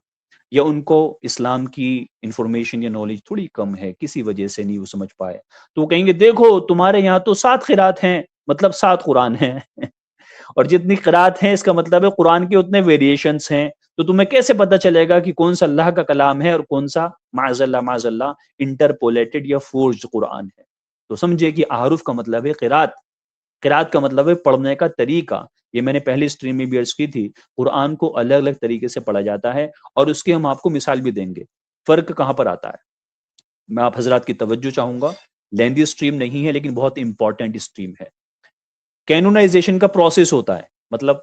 یا ان کو اسلام کی انفارمیشن یا نالج تھوڑی کم ہے، کسی وجہ سے نہیں وہ سمجھ پائے، تو وہ کہیں گے دیکھو تمہارے یہاں تو 7 قرات ہیں، مطلب 7 قرآن ہیں اور جتنی قرات ہیں اس کا مطلب ہے قرآن کے اتنے ویریشنز ہیں. تو تمہیں کیسے پتہ چلے گا کہ کون سا اللہ کا کلام ہے اور کون سا معاذ اللہ انٹرپولیٹڈ یا فورجڈ قرآن ہے؟ تو سمجھے کہ احرف کا مطلب ہے قرات، قرات کا مطلب ہے پڑھنے کا طریقہ. یہ میں نے پہلی اسٹریم میں بھی عرض کی تھی، قرآن کو الگ الگ طریقے سے پڑھا جاتا ہے، اور اس کی ہم آپ کو مثال بھی دیں گے فرق کہاں پر آتا ہے۔ میں آپ حضرات کی توجہ چاہوں گا، لیندی اسٹریم نہیں ہے لیکن بہت امپورٹنٹ اسٹریم ہے۔ کینونائزیشن کا پروسیس ہوتا ہے، مطلب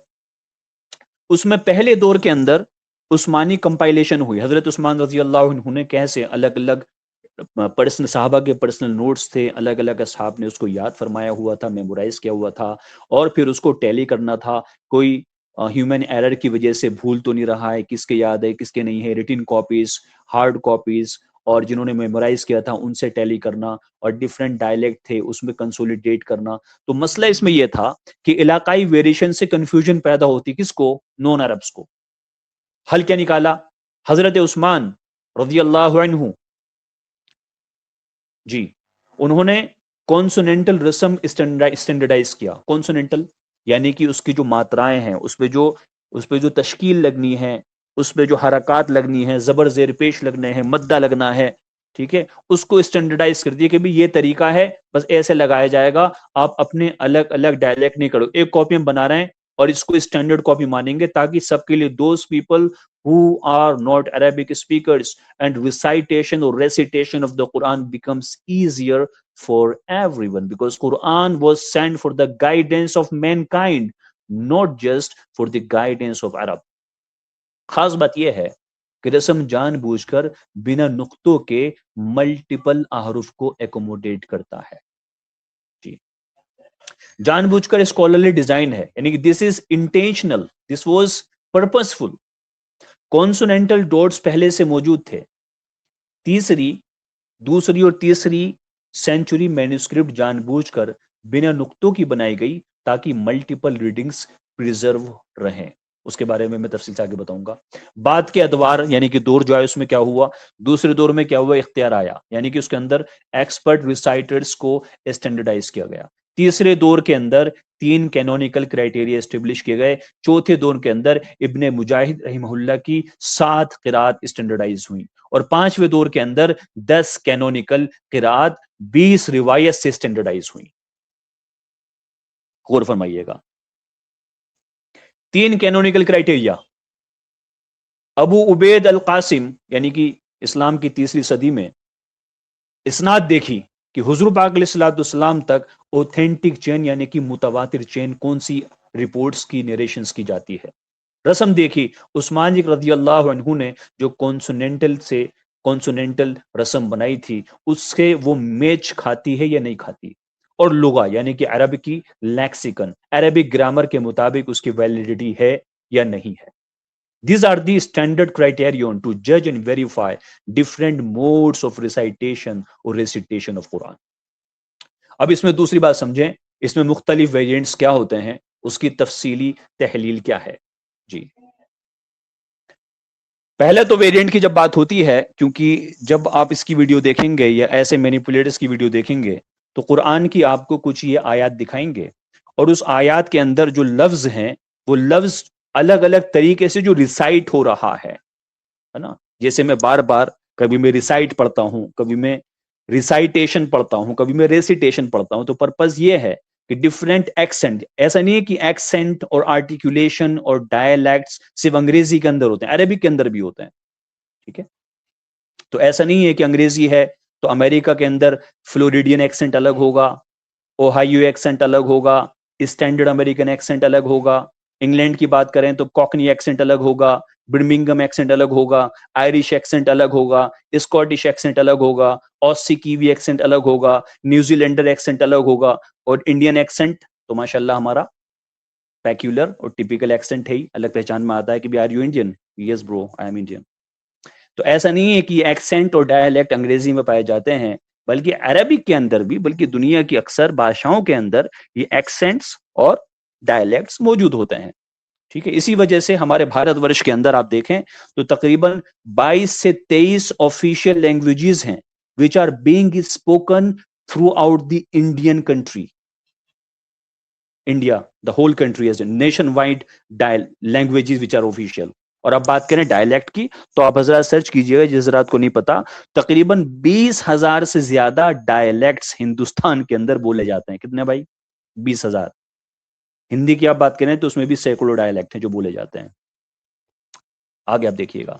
اس میں پہلے دور کے اندر عثمانی کمپائلیشن ہوئی، حضرت عثمان رضی اللہ عنہ نے کیسے الگ الگ پرسنل صحابہ کے پرسنل نوٹس تھے، الگ الگ اصحاب نے اس کو یاد فرمایا ہوا تھا، میمورائز کیا ہوا تھا، اور پھر اس کو ٹیلی کرنا تھا۔ کوئی ہیومن ایرر کی وجہ سے بھول تو نہیں رہا ہے، کس کے یاد ہے کس کے نہیں ہے، ریٹن کاپیز، ہارڈ کاپیز، اور جنہوں نے میمورائز کیا تھا ان سے ٹیلی کرنا، اور ڈفرینٹ ڈائلیکٹ تھے اس میں کنسولیڈیٹ کرنا۔ تو مسئلہ اس میں یہ تھا کہ علاقائی ویریشن سے کنفیوژن پیدا ہوتی، کس کو؟ نون عربس کو۔ حل کیا نکالا؟ حضرت عثمان رضی اللہ عنہ جی، انہوں نے کونسوننٹل رسم اسٹینڈرڈائز کیا۔ کونسوننٹل یعنی کہ اس کی جو ماترائیں ہیں، اس پہ جو تشکیل لگنی ہے، اس پہ جو حرکات لگنی ہے، زبر زیر پیش لگنے ہیں، مدہ لگنا ہے، ٹھیک ہے، اس کو اسٹینڈرڈائز کر دیا کہ بھی یہ طریقہ ہے، بس ایسے لگایا جائے گا، آپ اپنے الگ الگ ڈائلیکٹ نہیں کرو۔ ایک کاپی ہم بنا رہے ہیں اور اس کو اسٹینڈرڈ کاپی مانیں گے تاکہ سب کے لیے those people who are not Arabic speakers and recitation or recitation of the Quran becomes easier for everyone, because Quran was sent for the guidance of mankind, not just for the guidance of Arab۔ خاص بات یہ ہے کہ رسم جان بوجھ کر بنا نقطوں کے ملٹیپل احرف کو ایکوموڈیٹ کرتا ہے، جی، جان بوجھ کر اسکالرلی ڈیزائن ہے، یعنی کہ دس از انٹینشنل، دس واز پرپسفل۔ کونسوننٹل ڈوٹس پہلے سے موجود تھے۔ دوسری اور تیسری سینچری مینوسکرپٹ جان بوجھ کر بنا نقطوں کی بنائی گئی تاکہ ملٹیپل ریڈنگز پریزرو رہیں۔ اس کے بارے میں تفصیل سے آگے بتاؤں گا۔ بعد کے ادوار یعنی کہ دور جو ہے اس میں کیا ہوا، دوسرے دور میں کیا ہوا، اختیار آیا، یعنی کہ اس کے اندر ایکسپرٹ ریسائٹرز کو اسٹینڈرڈائز کیا گیا۔ تیسرے دور کے اندر 3 کینونیکل کرائٹیریا اسٹیبلش کیے گئے۔ چوتھے دور کے اندر ابن مجاہد رحمہ اللہ کی 7 قرات اسٹینڈرڈائز ہوئی، اور 5ویں دور کے اندر 10 کینونیکل قرات 20 روایت سے اسٹینڈرڈائز ہوئی۔ غور فرمائیے گا، 3 کینونیکل کرائٹیریا۔ ابو عبید القاسم یعنی کہ اسلام کی 3ری صدی میں اسناد دیکھی کہ حضور پاک علیہ الصلوۃ والسلام تک اوتھینٹک چین یعنی کہ متواتر چین کون سی رپورٹس کی نیریشنز کی جاتی ہے۔ رسم دیکھی عثمان رضی اللہ عنہ نے جو کونسوننٹل رسم بنائی تھی اس سے وہ میچ کھاتی ہے یا نہیں کھاتی، اور لغہ یعنی کہ عرب کی لیکسیکن، عربک گرامر کے مطابق اس کی ویلیڈیٹی ہے یا نہیں ہے۔ These are the standard criterion to judge and verify different modes of recitation or recitation of Quran۔ اب اس میں دوسری بات سمجھیں، اس میں مختلف ویریئنٹس کیا ہوتے ہیں، اس کی تفصیلی تحلیل کیا ہے۔ جی، پہلے تو ویریئنٹ کی جب بات ہوتی ہے، کیونکہ جب آپ اس کی ویڈیو دیکھیں گے یا ایسے مینیپولیٹرز کی ویڈیو دیکھیں گے تو قرآن کی آپ کو کچھ یہ آیات دکھائیں گے، اور اس آیات کے اندر جو لفظ ہیں وہ لفظ الگ الگ طریقے سے جو ریسائٹ ہو رہا ہے نا، جیسے میں بار بار کبھی میں ریسائٹ پڑھتا ہوں، کبھی میں ریسائٹیشن پڑھتا ہوں، کبھی میں ریسیٹیشن پڑھتا ہوں، تو پرپز یہ ہے کہ ڈفرینٹ ایکسنٹ، ایسا نہیں ہے کہ ایکسنٹ اور آرٹیکولیشن اور ڈائلیکٹس صرف انگریزی کے اندر ہوتے ہیں، عربک کے اندر بھی ہوتے ہیں، ٹھیک ہے، تو ایسا نہیں ہے کہ انگریزی ہے تو امریکہ کے اندر فلوریڈین ایکسنٹ الگ ہوگا، اوہائیو ایکسنٹ الگ ہوگا، اسٹینڈرڈ امریکن ایکسنٹ الگ ہوگا، انگلینڈ کی بات کریں تو کوکنی ایکسنٹ الگ ہوگا، برمنگم ایکسنٹ الگ ہوگا، آئرش ایکسنٹ الگ ہوگا، اسکاٹش ایکسنٹ الگ ہوگا، آسی کیوی ایکسنٹ الگ ہوگا، نیوزی لینڈر ایکسنٹ الگ ہوگا، اور انڈین ایکسنٹ تو ماشاءاللہ ہمارا پیکولر اور ٹیپیکل ایکسنٹ ہے ہی، الگ پہچان میں آتا ہے کہ آر یو انڈین؟ یس برو آئی ایم انڈین۔ تو ایسا نہیں ہے کہ یہ ایکسنٹ اور ڈائلیکٹ انگریزی میں پائے جاتے ہیں، بلکہ عربک کے اندر بھی، بلکہ دنیا کی اکثر بھاشاؤں کے اندر یہ ایکسنٹس اور ڈائلیکٹس موجود ہوتے ہیں، ٹھیک ہے۔ اسی وجہ سے ہمارے بھارت ورش کے اندر آپ دیکھیں تو تقریباً 22 سے 23 آفیشیل لینگویجز ہیں which are being spoken throughout the Indian country. India, the whole country has nationwide languages which are official. اور اب بات کریں ڈائلیکٹ کی تو آپ حضرات سرچ کیجئے گا، جس حضرات کو نہیں پتا، تقریباً 20,000 سے زیادہ ڈائلیکٹس ہندوستان کے اندر بولے جاتے ہیں۔ کتنے بھائی؟ 20,000۔ ہندی کی آپ بات کریں تو اس میں بھی سینکڑوں ڈائلیکٹ ہیں جو بولے جاتے ہیں. آگے آپ دیکھیے گا.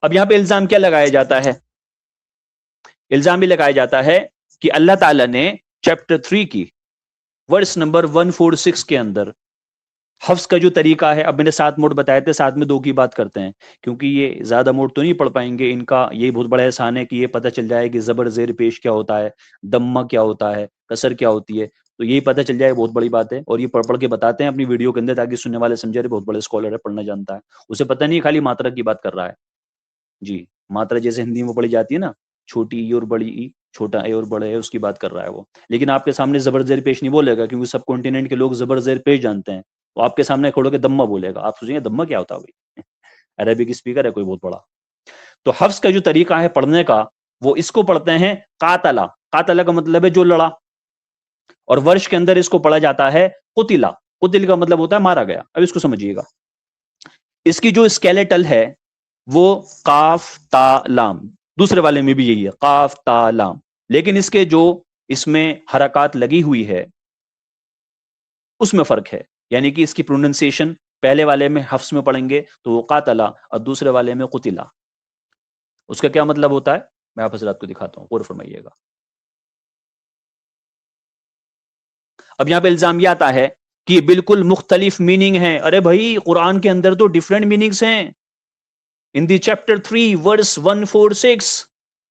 اب یہاں پہ الزام کیا لگایا جاتا ہے؟ الزام بھی لگایا جاتا ہے کہ اللہ تعالیٰ نے چیپٹر 3 کی ورس نمبر 146 کے اندر حفظ کا جو طریقہ ہے، اب میں نے 7 موڈ بتائے تھے، 7 میں 2 کی بات کرتے ہیں کیونکہ یہ زیادہ موڈ تو نہیں پڑھ پائیں گے. ان کا یہ بہت بڑا احسان ہے کہ یہ پتہ چل جائے کہ زبر زیر پیش کیا ہوتا ہے، دمہ کیا ہوتا ہے، کسر کیا ہوتی ہے، تو یہی پتہ چل جائے، بہت بڑی بات ہے. اور یہ پڑھ کے بتاتے ہیں اپنی ویڈیو کے اندر تاکہ سننے والے سمجھے بہت بڑے اسکالر ہے، پڑھنا جانتا ہے. اسے پتہ نہیں خالی ماترا کی بات کر رہا ہے. جی، ماترا جیسے ہندی میں پڑھی جاتی ہے نا، چھوٹی ای اور بڑی ای، چھوٹا اے اور بڑے اے، اس کی بات کر رہا ہے وہ. لیکن آپ کے سامنے زبر زیر پیش نہیں بولے گا کیونکہ سب کانٹیننٹ کے لوگ زبر زیر پیش جانتے ہیں. وہ آپ کے سامنے کھڑو کے دمہ بولے گا، آپ سوچیں گے دمہ کیا ہوتا ہے بھائی؟ عربک اسپیکر ہے کوئی بہت بڑا. تو حفظ کا جو طریقہ ہے پڑھنے کا، وہ اس کو پڑھتے ہیں قاتلا. قاتلا کا مطلب ہے جو لڑا، اور ورش کے اندر اس کو پڑھا جاتا ہے قتلا. قتل کا مطلب ہوتا ہے مارا گیا. اب اس کو سمجھیے گا. اس کی جو اسکیلیٹل ہے وہ قاف تا لام. دوسرے والے میں بھی یہی ہے، قاف تا لام. لیکن اس کے جو اس میں حرکات لگی ہوئی ہے اس میں فرق ہے. یعنی کہ اس کی پروننسیشن پہلے والے میں حفظ میں پڑھیں گے تو وہ قاتلا، اور دوسرے والے میں قتلا. اس کا کیا مطلب ہوتا ہے میں آپ حضرات کو دکھاتا ہوں، غور فرمائیے گا. اب یہاں پہ الزام یہ آتا ہے کہ بالکل مختلف میننگ ہے. ارے بھائی قرآن کے اندر تو ڈیفرنٹ میننگز ہیں. In the chapter 3 verse 146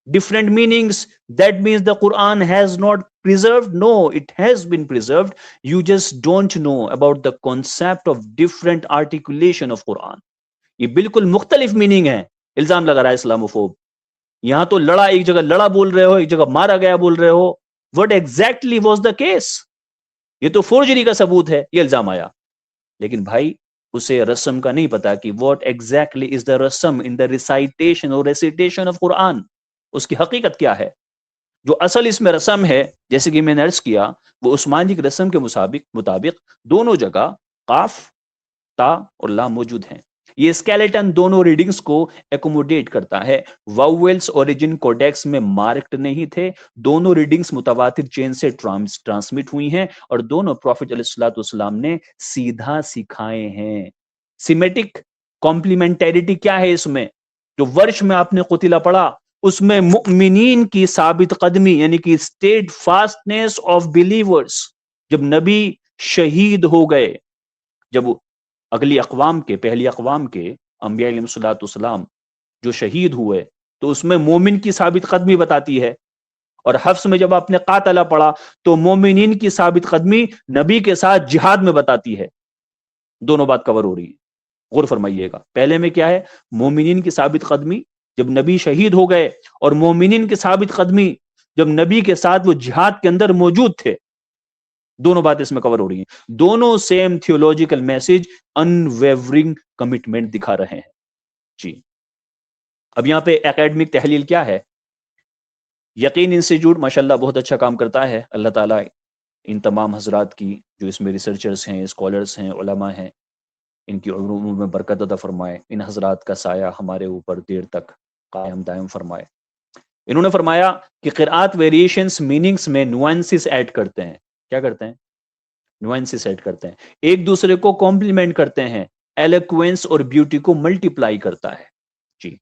different meanings. That means the Quran has not preserved. No, it has been preserved. You just don't know about the concept of different articulation of Quran. یہ بالکل مختلف meaning ہے. الزام لگا رہا ہے اسلاموفوب. یہاں تو لڑا ایک جگہ لڑا بول رہے ہو، ایک جگہ مارا گیا بول رہے ہو. What exactly was the case? یہ تو فورجری کا ثبوت ہے، یہ الزام آیا. لیکن بھائی اسے رسم کا نہیں پتا کہ what exactly is the رسم in the recitation or recitation of Quran. اس کی حقیقت کیا ہے؟ جو اصل اس میں رسم ہے، جیسے کہ میں نے عرض کیا، وہ عثمانی رسم کے مطابق دونوں جگہ قاف، تا اور لام موجود ہیں. یہ اسکیلیٹن دونوں ریڈنگز کو ایکوموڈیٹ کرتا ہے. واویلز اوریجن کوڈیکس میں مارکڈ نہیں تھے. دونوں ریڈنگز متواتر چین سے ٹرانسمٹ ہوئی ہیں اور دونوں پروفٹ علیہ الصلوۃ والسلام نے سیدھا سکھائے ہیں. سیمیٹک کمپلیمنٹیریٹی کیا ہے اس میں؟ جو ورش میں آپ نے قتلہ پڑھا اس میں مؤمنین کی ثابت قدمی، یعنی کہ اسٹیڈ فاسٹنس آف بلیورز. جب نبی شہید ہو گئے، جب اگلی اقوام کے، پہلی اقوام کے انبیاء علیہ الصلوۃ والسلام جو شہید ہوئے، تو اس میں مومن کی ثابت قدمی بتاتی ہے. اور حفظ میں جب آپ نے قاتلہ پڑھا تو مومنین کی ثابت قدمی نبی کے ساتھ جہاد میں بتاتی ہے. دونوں بات کور ہو رہی ہے، غور فرمائیے گا. پہلے میں کیا ہے؟ مومنین کی ثابت قدمی جب نبی شہید ہو گئے، اور مومنین کی ثابت قدمی جب نبی کے ساتھ وہ جہاد کے اندر موجود تھے. دونوں باتیں اس میں کور ہو رہی ہیں. دونوں سیم تھیولوجیکل میسج، انویورنگ کمٹمنٹ دکھا رہے ہیں. جی، اب یہاں پہ اکیڈمک تحلیل کیا ہے؟ یقین انسٹیٹیوٹ ماشاءاللہ بہت اچھا کام کرتا ہے. اللہ تعالیٰ ان تمام حضرات کی جو اس میں ریسرچرز ہیں، اسکالرز ہیں، علماء ہیں، ان کی علوم میں برکت عطا فرمائے. ان حضرات کا سایہ ہمارے اوپر دیر تک قائم دائم فرمائے. انہوں نے فرمایا کہ قرآت ویریشنز میننگز میں نوانسز ایڈ کرتے ہیں. کیا کرتے ہیں؟ نوانسز ایڈ کرتے ہیں، ایک دوسرے کو کمپلیمنٹ کرتے ہیں. ایلوکوینس اور بیوٹی کو ملٹیپلائی کرتا ہے. جی،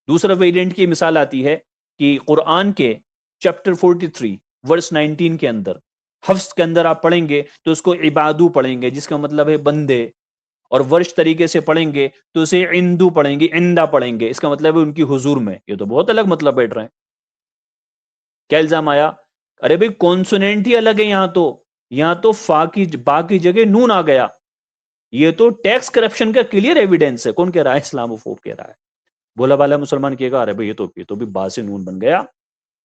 دوسرا ویریئنٹ کی مثال آتی ہے کہ قرآن کے چیپٹر 43 ورس 19 کے اندر، حفظ کے اندر آپ پڑھیں گے تو اس کو عبادو پڑھیں گے جس کا مطلب ہے بندے، اور ورش طریقے سے پڑھیں گے تو اسے عندو پڑھیں گے، عندہ پڑھیں گے، اس کا مطلب ہے ان کی حضور میں. یہ تو بہت الگ مطلب بیٹھ رہے ہیں. کیا الزام آیا؟ ارے بھائی کونسوننٹ ہی الگ ہے. یہاں تو فا کی با کی جگہ نون آ گیا. یہ تو ٹیکس کرپشن کا کلیئر ایویڈنس ہے. کون کہہ رہا ہے؟ اسلاموفوب کہہ رہا ہے. بولا بالا مسلمان کہے گا ارے بھائی یہ تو بھی با سے نون بن گیا.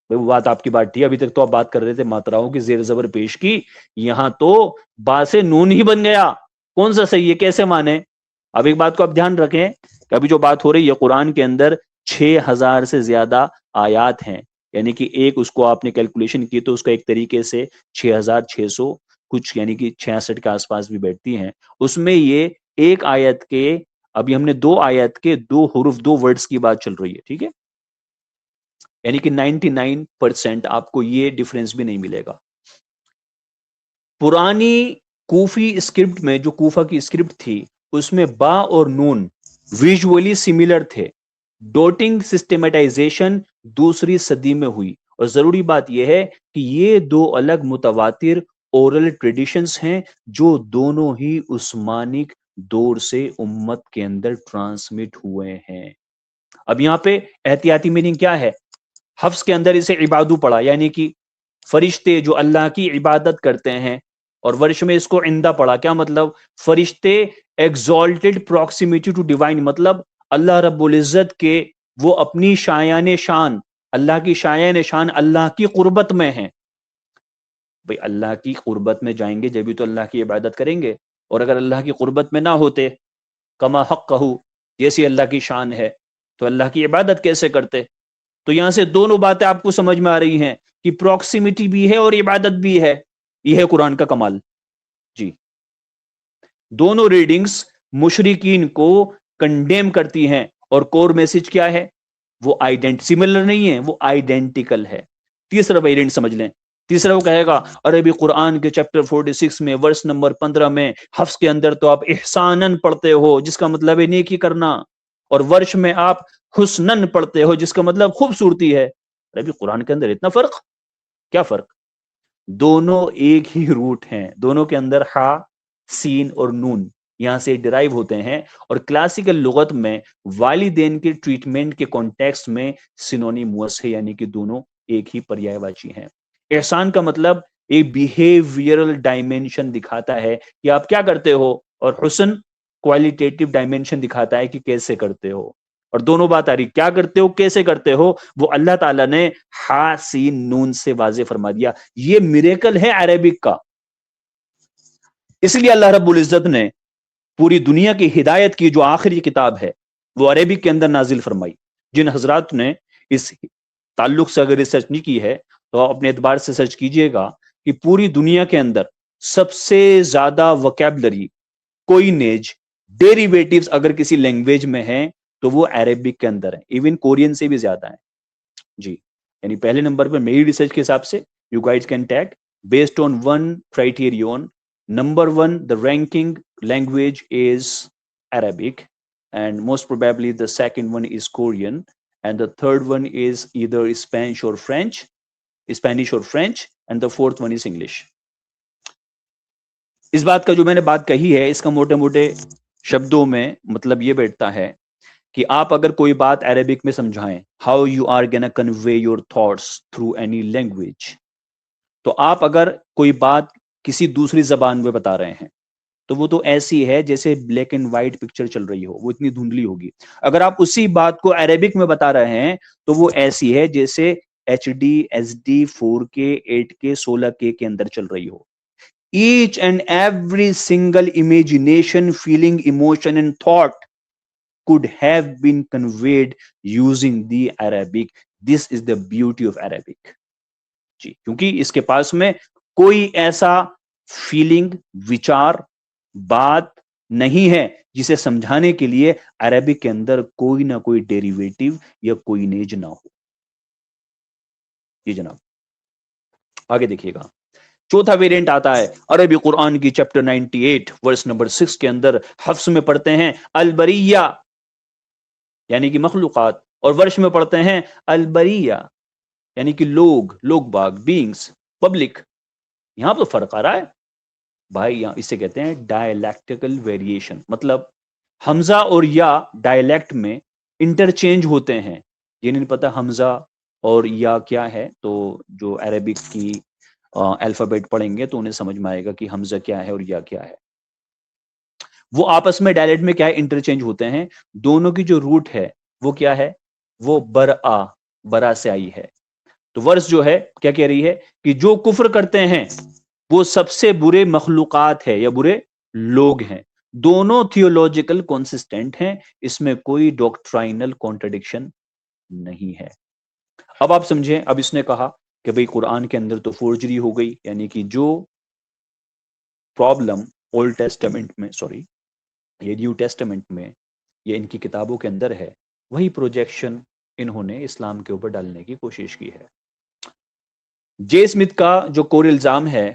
وہ بات آپ کی بات تھی، ابھی تک تو آپ بات کر رہے تھے ماتراؤں کی زیر زبر پیش کی، یہاں تو با سے نون ہی بن گیا. کون سا صحیح ہے؟ کیسے مانے؟ اب ایک بات کو آپ دھیان رکھیں کہ ابھی جو بات ہو رہی ہے قرآن کے اندر 6000 سے زیادہ آیات ہیں. یعنی کہ ایک اس کو آپ نے کیلکولیشن کی تو اس کا ایک طریقے سے 6600 کچھ، یعنی کہ 66 کے آس پاس بھی بیٹھتی ہیں. اس میں یہ ایک آیت کے، ابھی ہم نے 2 آیت کے 2 حروف 2 ورڈز کی بات چل رہی ہے. ٹھیک ہے، یعنی کہ 99% آپ کو یہ ڈیفرنس بھی نہیں ملے گا. پرانی کوفی اسکرپٹ میں، جو کوفہ کی اسکرپٹ تھی، اس میں با اور نون ویژولی سملر تھے. ڈوٹنگ سسٹمیٹائزیشن دوسری صدی میں ہوئی. اور ضروری بات یہ ہے کہ یہ دو الگ متواتر اورل ٹریڈیشنز ہیں جو دونوں ہی عثمانک دور سے امت کے اندر ٹرانسمٹ ہوئے ہیں. اب یہاں پہ احتیاطی میننگ کیا ہے؟ حفظ کے اندر اسے عبادو پڑھا، یعنی کہ فرشتے جو اللہ کی عبادت کرتے ہیں، اور ورش میں اس کو عندہ پڑھا. کیا مطلب؟ فرشتے ایگزالٹڈ پروکسیمیٹی ٹو ڈیوائن، مطلب اللہ رب العزت کے وہ اپنی شایان شان، اللہ کی شایان شان اللہ کی قربت میں ہیں. بھئی اللہ کی قربت میں جائیں گے جبھی تو اللہ کی عبادت کریں گے، اور اگر اللہ کی قربت میں نہ ہوتے، کما حق کہو، جیسی اللہ کی شان ہے، تو اللہ کی عبادت کیسے کرتے؟ تو یہاں سے دونوں باتیں آپ کو سمجھ میں آ رہی ہیں کہ پروکسیمیٹی بھی ہے اور عبادت بھی ہے. یہ ہے قرآن کا کمال. جی، دونوں ریڈنگز مشرکین کو کنڈیم کرتی ہیں، اور کور میسج کیا ہے؟ وہ سملر نہیں ہے، وہ آئیڈینٹیکل ہے. تیسرا ویرینٹ سمجھ لیں. تیسرا وہ کہے گا عربی قرآن کے چیپٹر 46 میں ورس نمبر 15 میں حفظ کے اندر تو آپ احسانن پڑھتے ہو، جس کا مطلب ہے نیکی کرنا، اور ورش میں آپ حسنن پڑھتے ہو، جس کا مطلب خوبصورتی ہے. عربی قرآن کے اندر اتنا فرق؟ کیا فرق؟ دونوں ایک ہی روٹ ہیں، دونوں کے اندر ہا، سین اور نون یہاں سے ڈرائیو ہوتے ہیں. اور کلاسیکل لغت میں والدین کے ٹریٹمنٹ کے کانٹیکسٹ میں سینونیموس ہے، یعنی کہ دونوں ایک ہی پریائے واچی ہیں. احسان کا مطلب ایک بیہیویئرل ڈائمینشن دکھاتا ہے کہ آپ کیا کرتے ہو، اور حسن کوالٹیٹیو ڈائمینشن دکھاتا ہے کہ کیسے کرتے ہو. اور دونوں بات آ رہی، کیا کرتے ہو، کیسے کرتے ہو، وہ اللہ تعالیٰ نے ہا سین نون سے واضح فرما دیا. یہ میریکل ہے عربک کا. اس لیے اللہ رب العزت نے پوری دنیا کی ہدایت کی جو آخری کتاب ہے وہ عربک کے اندر نازل فرمائی. جن حضرات نے اس تعلق سے اگر ریسرچ نہیں کی ہے تو آپ اپنے اعتبار سے سرچ کیجئے گا کہ پوری دنیا کے اندر سب سے زیادہ وکیبلری، کوئنیج، ڈیریویٹیوز اگر کسی لینگویج میں ہیں تو وہ عربک کے اندر ہے. ایون کورین سے بھی زیادہ ہیں. جی، یعنی پہلے نمبر پر میری ریسرچ کے حساب سے you guys can tag based on one criterion. Number 1 the ranking language is Arabic, and most probably the second one is Korean, and the third one is either Spanish or French, and the fourth one is English. اس بات کا جو میں نے بات کہی ہے، اس کا موٹے موٹے شبدوں میں مطلب یہ بیٹھتا ہے کہ آپ اگر کوئی بات عربک میں سمجھائیں، how you are gonna convey your thoughts through any language، تو آپ اگر کوئی بات کسی دوسری زبان میں بتا رہے ہیں تو وہ تو ایسی ہے جیسے بلیک اینڈ وائٹ پکچر چل رہی ہو، وہ اتنی دھندلی ہوگی. اگر آپ اسی بات کو عربک میں بتا رہے ہیں تو وہ ایسی ہے جیسے HD SD 4K 8K 16K کے اندر چل رہی ہو. Each and every single imagination, feeling, emotion and thought could have been conveyed using the Arabic. This is the beauty of Arabic. جی، کیونکہ اس کے پاس میں کوئی ایسا فیلنگ، وچار، بات نہیں ہے جسے سمجھانے کے لیے عربک کے اندر کوئی نہ کوئی ڈیریویٹو یا کوئی نیج نہ ہو. جی جناب، آگے دیکھیے گا. چوتھا ویرینٹ آتا ہے عربی قرآن کی چیپٹر 98 ورس نمبر 6 کے اندر حفظ میں پڑھتے ہیں البریہ، یعنی کہ مخلوقات، اور ورش میں پڑھتے ہیں البریہ یعنی کہ لوگ باغ، بینگز، پبلک. یہاں تو فرق آ رہا ہے بھائی. یہاں اسے کہتے ہیں ڈائلیکٹیکل ویریشن. مطلب حمزہ اور یا ڈائلیکٹ میں انٹرچینج ہوتے ہیں. یہ نہیں پتا حمزہ اور یا کیا ہے، تو جو عربک کی الفابیٹ پڑھیں گے تو انہیں سمجھ میں آئے گا کہ حمزہ کیا ہے اور یا کیا ہے. وہ آپس میں ڈائلیکٹ میں کیا ہے، انٹرچینج ہوتے ہیں. دونوں کی جو روٹ ہے وہ کیا ہے، وہ برا سے آئی ہے. تو ورس جو ہے کیا کہہ رہی ہے کہ جو کفر کرتے ہیں وہ سب سے برے مخلوقات ہے یا برے لوگ ہیں. دونوں تھیولوجیکل کنسسٹنٹ ہیں، اس میں کوئی ڈاکٹرائنل کانٹرڈکشن نہیں ہے. اب آپ سمجھیں، اب اس نے کہا کہ بھئی قرآن کے اندر تو فورجری ہو گئی، یعنی کہ جو پرابلم اولڈ ٹیسٹمنٹ میں، یہ نیو ٹیسٹمنٹ میں، یہ ان کی کتابوں کے اندر ہے، وہی پروجیکشن انہوں نے اسلام کے اوپر ڈالنے کی کوشش کی ہے. جے اسمتھ کا جو کور الزام ہے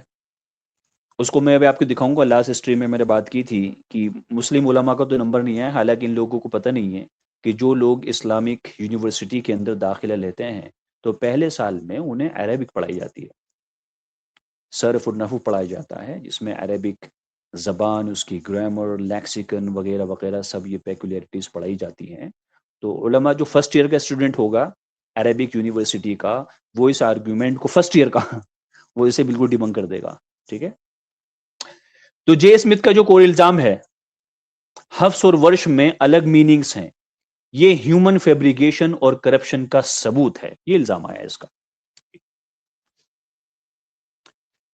اس کو میں ابھی آپ کو دکھاؤں گا. لاسٹ اسٹریم میں نے بات کی تھی کہ مسلم علماء کا تو نمبر نہیں ہے، حالانکہ ان لوگوں کو پتہ نہیں ہے کہ جو لوگ اسلامک یونیورسٹی کے اندر داخلہ لیتے ہیں تو پہلے سال میں انہیں عربک پڑھائی جاتی ہے، صرف اور نحو پڑھایا جاتا ہے، جس میں عربک زبان، اس کی گرامر، لیکسیکن وغیرہ وغیرہ سب یہ پیکولیرٹیز پڑھائی جاتی ہیں. تو علماء جو فرسٹ ایئر کا اسٹوڈنٹ ہوگا عربک یونیورسٹی کا، وہ اس آرگیومنٹ کو فرسٹ ایئر کا وہ اسے بالکل ڈیبنک کر دے گا. ٹھیک ہے. تو جے اسمتھ کا جو کور الزام ہے حفظ اور ورش میں الگ میننگز ہیں، یہ ہیومن فیبریکیشن اور کرپشن کا ثبوت ہے، یہ الزام آیا اس کا.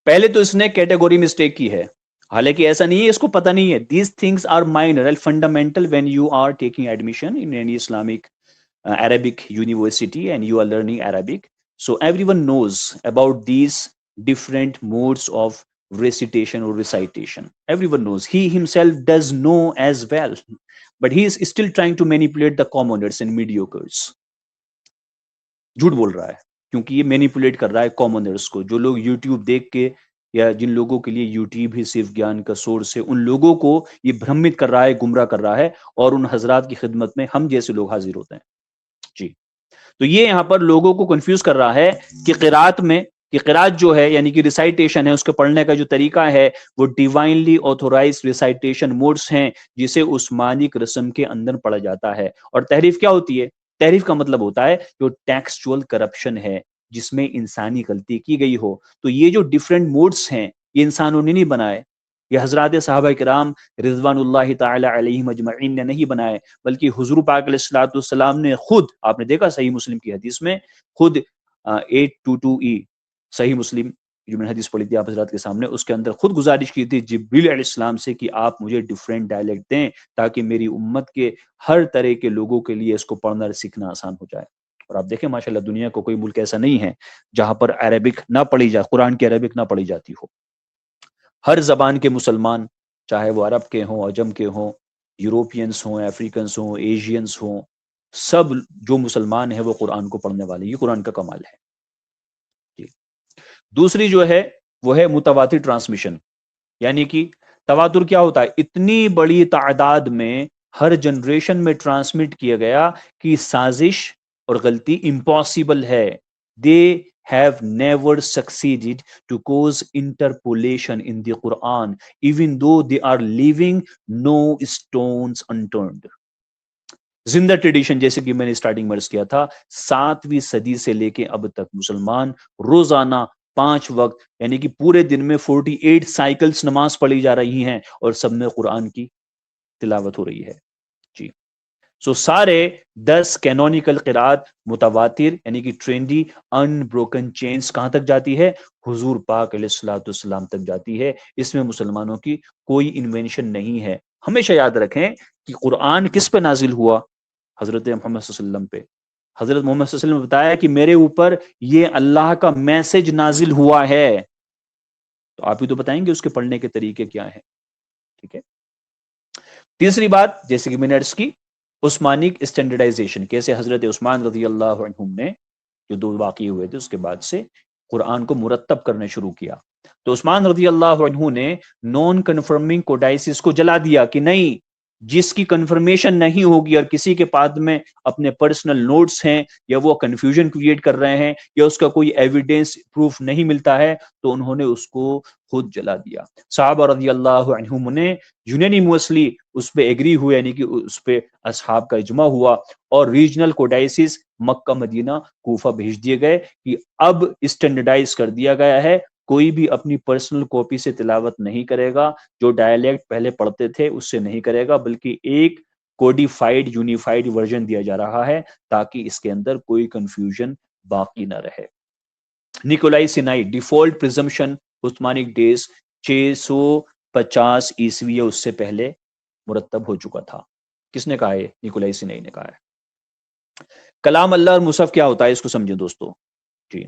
پہلے تو اس نے کیٹیگوری مسٹیک کی ہے، حالانکہ ایسا نہیں ہے، اس کو پتہ نہیں ہے. These things are minor and fundamental when you are taking admission in any Islamic Arabic university and you are learning Arabic. So everyone knows about these different modes of recitation or recitation. Everyone knows. He himself does know as well. But he is still trying to manipulate the commoners and mediocres. جھوٹ بول رہا ہے کیونکہ یہ manipulate کر رہا ہے کامنرس کو، جو لوگ یوٹیوب دیکھ کے یا جن لوگوں کے لیے یوٹیوب ہی صرف گیان کا سورس ہے، ان لوگوں کو یہ بھرمت کر رہا ہے، گمراہ کر رہا ہے، اور ان حضرات کی خدمت میں ہم جیسے لوگ حاضر ہوتے ہیں. جی. تو یہ یہاں پر لوگوں کو کنفیوز کر رہا ہے کہ قرات میں، کہ قرات جو ہے یعنی کہ ریسائٹیشن ہے، اس کے پڑھنے کا جو طریقہ ہے وہ ڈیوائنلی آتھورائز ریسائٹیشن موڈز ہیں، جسے عثمانک رسم کے اندر پڑھا جاتا ہے. اور تحریف کیا ہوتی ہے؟ تحریف کا مطلب ہوتا ہے جو ٹیکسچوئل کرپشن ہے، جس میں انسانی غلطی کی گئی ہو. تو یہ جو ڈیفرنٹ موڈز ہیں یہ انسانوں نے نہیں بنائے، یہ حضرات صحابہ کرام رضوان اللہ تعالی علیہم اجمعین نے نہیں بنائے، بلکہ حضور پاک علیہ الصلوۃ والسلام نے خود، آپ نے دیکھا صحیح مسلم کی حدیث میں، خود 822 صحیح مسلم جو میں نے حدیث پڑھی تھی آپ حضرات کے سامنے، اس کے اندر خود گزارش کی تھی جبریل علیہ السلام سے کہ آپ مجھے ڈیفرنٹ ڈائلیکٹ دیں تاکہ میری امت کے ہر طرح کے لوگوں کے لیے اس کو پڑھنا اور سیکھنا آسان ہو جائے. اور آپ دیکھیں ماشاءاللہ دنیا کو کوئی ملک ایسا نہیں ہے جہاں پر عربک نہ پڑھی جائے، قرآن کی عربک نہ پڑھی جاتی ہو. ہر زبان کے مسلمان، چاہے وہ عرب کے ہوں، عجم کے ہوں، یوروپینس ہوں، افریقنس ہوں، ایشینس ہوں، سب جو مسلمان ہیں وہ قرآن کو پڑھنے والے، یہ قرآن کا کمال ہے. جی. دوسری جو ہے وہ ہے متواتر ٹرانسمیشن، یعنی کہ تواتر کیا ہوتا ہے؟ اتنی بڑی تعداد میں ہر جنریشن میں ٹرانسمٹ کیا گیا کہ سازش اور غلطی امپاسبل ہے. دے have never succeeded to cause interpolation in the Quran, even though they are leaving no stones unturned. زندہ ٹریڈیشن، جیسے کہ میں نے اسٹارٹنگ میں عرض کیا تھا، 7ویں صدی سے لے کے اب تک مسلمان روزانہ 5 وقت یعنی کہ پورے دن میں 48 سائیکلز نماز پڑھی جا رہی ہیں، اور سب میں قرآن کی تلاوت ہو رہی ہے. جی. سو سارے 10 کینونیکل قرات متواتر یعنی کہ ٹرینڈی ان بروکن چینز کہاں تک جاتی ہے؟ حضور پاک علیہ الصلوۃ والسلام تک جاتی ہے. اس میں مسلمانوں کی کوئی انوینشن نہیں ہے. ہمیشہ یاد رکھیں کہ قرآن کس پہ نازل ہوا؟ حضرت محمد صلی اللہ علیہ وسلم پہ. حضرت محمد صلی اللہ علیہ وسلم نے بتایا کہ میرے اوپر یہ اللہ کا میسج نازل ہوا ہے. تو آپ ہی تو بتائیں گے اس کے پڑھنے کے طریقے کیا ہیں. ٹھیک ہے. تیسری بات، جیسے کہ میں نے عرض کی، عثمانک اسٹینڈرڈائزیشن، کیسے حضرت عثمان رضی اللہ عنہم نے جو 2 واقعے ہوئے تھے اس کے بعد سے قرآن کو مرتب کرنا شروع کیا. تو عثمان رضی اللہ عنہ نے نان کنفرمنگ کوڈائسس کو جلا دیا کہ نہیں، جس کی کنفرمیشن نہیں ہوگی اور کسی کے پاس میں اپنے پرسنل نوٹس ہیں یا وہ کنفیوژن کریٹ کر رہے ہیں یا اس کا کوئی ایویڈنس پروف نہیں ملتا ہے، تو انہوں نے اس کو خود جلا دیا. صحابہ رضی اللہ عنہم نے یونینیمسلی اس پہ ایگری ہوئے، یعنی کہ اس پہ اصحاب کا اجماع ہوا، اور ریجنل کوڈائسس مکہ مدینہ کوفہ بھیج دیے گئے کہ اب اسٹینڈرڈائز کر دیا گیا ہے، کوئی بھی اپنی پرسنل کاپی سے تلاوت نہیں کرے گا، جو ڈائلیکٹ پہلے پڑھتے تھے اس سے نہیں کرے گا، بلکہ ایک کوڈیفائڈ یونیفائڈ ورژن دیا جا رہا ہے تاکہ اس کے اندر کوئی کنفیوژن باقی نہ رہے. نیکولائی سینائی ڈیفالٹ پرزمپشن عثمانک ڈیز 650 عیسوی یا اس سے پہلے مرتب ہو چکا تھا. کس نے کہا ہے؟ نیکولائی سینائی نے کہا ہے. کلام اللہ اور مصحف کیا ہوتا ہے اس کو سمجھیں دوستو. جی.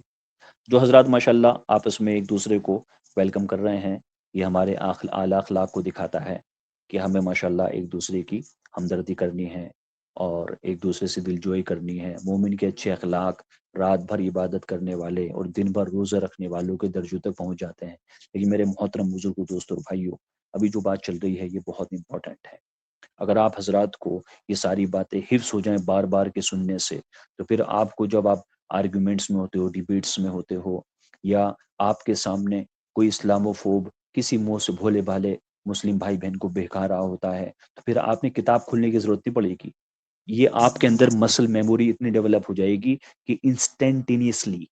جو حضرات ماشاءاللہ آپس میں ایک دوسرے کو ویلکم کر رہے ہیں، یہ ہمارے اعلیٰ اخلاق کو دکھاتا ہے کہ ہمیں ماشاءاللہ ایک دوسرے کی ہمدردی کرنی ہے، اور ایک دوسرے سے دل جوئی کرنی ہے. مومن کے اچھے اخلاق رات بھر عبادت کرنے والے اور دن بھر روزہ رکھنے والوں کے درجوں تک پہنچ جاتے ہیں. لیکن میرے محترم بزرگوں، دوستوں اور بھائیوں، ابھی جو بات چل رہی ہے یہ بہت امپورٹنٹ ہے. اگر آپ حضرات کو یہ ساری باتیں حفظ ہو جائیں بار بار کے سننے سے، تو پھر آپ کو جب آپ آرگیومنٹس میں ہوتے ہو، ڈیبیٹس میں ہوتے ہو، یا آپ کے سامنے کوئی اسلامو فوب کسی منہ سے بھولے بھالے مسلم بھائی بہن کو بہکا رہا ہوتا ہے، تو پھر آپ نے کتاب کھولنے کی ضرورت نہیں پڑے گی. یہ آپ کے اندر مسل میموری اتنی ڈیولپ ہو جائے گی کہ انسٹینٹینیسلی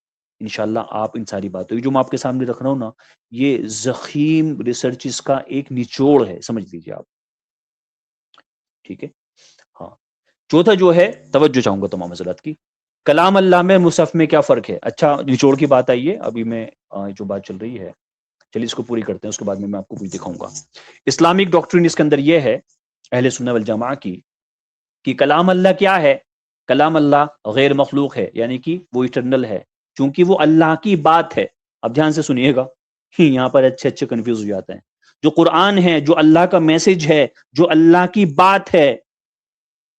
انشاءاللہ آپ ان ساری باتوں جو میں آپ کے سامنے رکھ رہا ہوں نا، یہ ضخیم ریسرچز کا ایک نچوڑ ہے، سمجھ لیجیے آپ. ٹھیک ہے. ہاں. چوتھا جو ہے، توجہ چاہوں گا تمام حضرات کی، کلام اللہ میں مصحف میں کیا فرق ہے. اچھا، نچوڑ کی بات آئی ہے. ابھی میں جو بات چل رہی ہے چلیے اس کو پوری کرتے ہیں، اس کے بعد میں آپ کو کچھ دکھاؤں گا. اسلامک ڈاکٹرن اس کے اندر یہ ہے اہل سنہ والجماعہ کی، کہ کلام اللہ کیا ہے. کلام اللہ غیر مخلوق ہے، یعنی کہ وہ ایٹرنل ہے، چونکہ وہ اللہ کی بات ہے. اب دھیان سے سنیے گا، یہاں پر اچھے اچھے کنفیوز ہو جاتے ہیں. جو قرآن ہے، جو اللہ کا میسج ہے، جو اللہ کی بات ہے،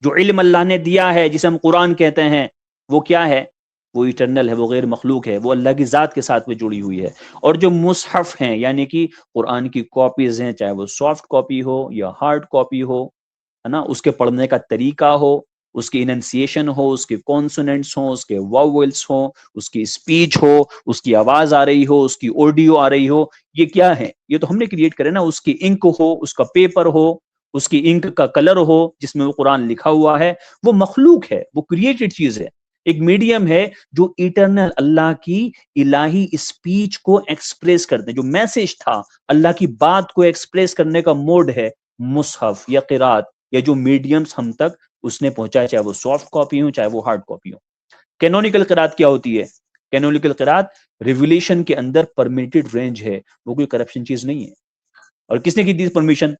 جو علم اللہ نے دیا ہے جسے ہم قرآن کہتے ہیں، وہ کیا ہے؟ وہ ایٹرنل ہے، وہ غیر مخلوق ہے، وہ اللہ کی ذات کے ساتھ میں جڑی ہوئی ہے. اور جو مصحف ہیں، یعنی کہ قرآن کی کاپیز ہیں، چاہے وہ سافٹ کاپی ہو یا ہارڈ کاپی ہو، ہے نا، اس کے پڑھنے کا طریقہ ہو، اس کی اننسیشن ہو، اس کے کانسوننٹس ہوں، اس کے واولس ہوں، اس کی اسپیچ ہو، اس کی آواز آ رہی ہو، اس کی آڈیو آ رہی ہو، یہ کیا ہے؟ یہ تو ہم نے کریٹ کرے نا. اس کی انک ہو، اس کا پیپر ہو، اس کی انک کا کلر ہو جس میں وہ قرآن لکھا ہوا ہے، وہ مخلوق ہے، وہ کریٹڈ چیز ہے. ایک میڈیم ہے جو ایٹرنل اللہ کی الہی اسپیچ کو ایکسپریس کرتے ہیں. جو میسج تھا، اللہ کی بات کو ایکسپریس کرنے کا موڈ ہے مصحف یا قرات، یا جو میڈیمز ہم تک اس نے پہنچایا، چاہے وہ سافٹ کاپی ہو چاہے وہ ہارڈ کاپی ہو. کینونیکل قرات کیا ہوتی ہے؟ کینونیکل قرات ریولیشن کے اندر پرمیٹڈ رینج ہے، وہ کوئی کرپشن چیز نہیں ہے. اور کس نے کی دی پرمیشن؟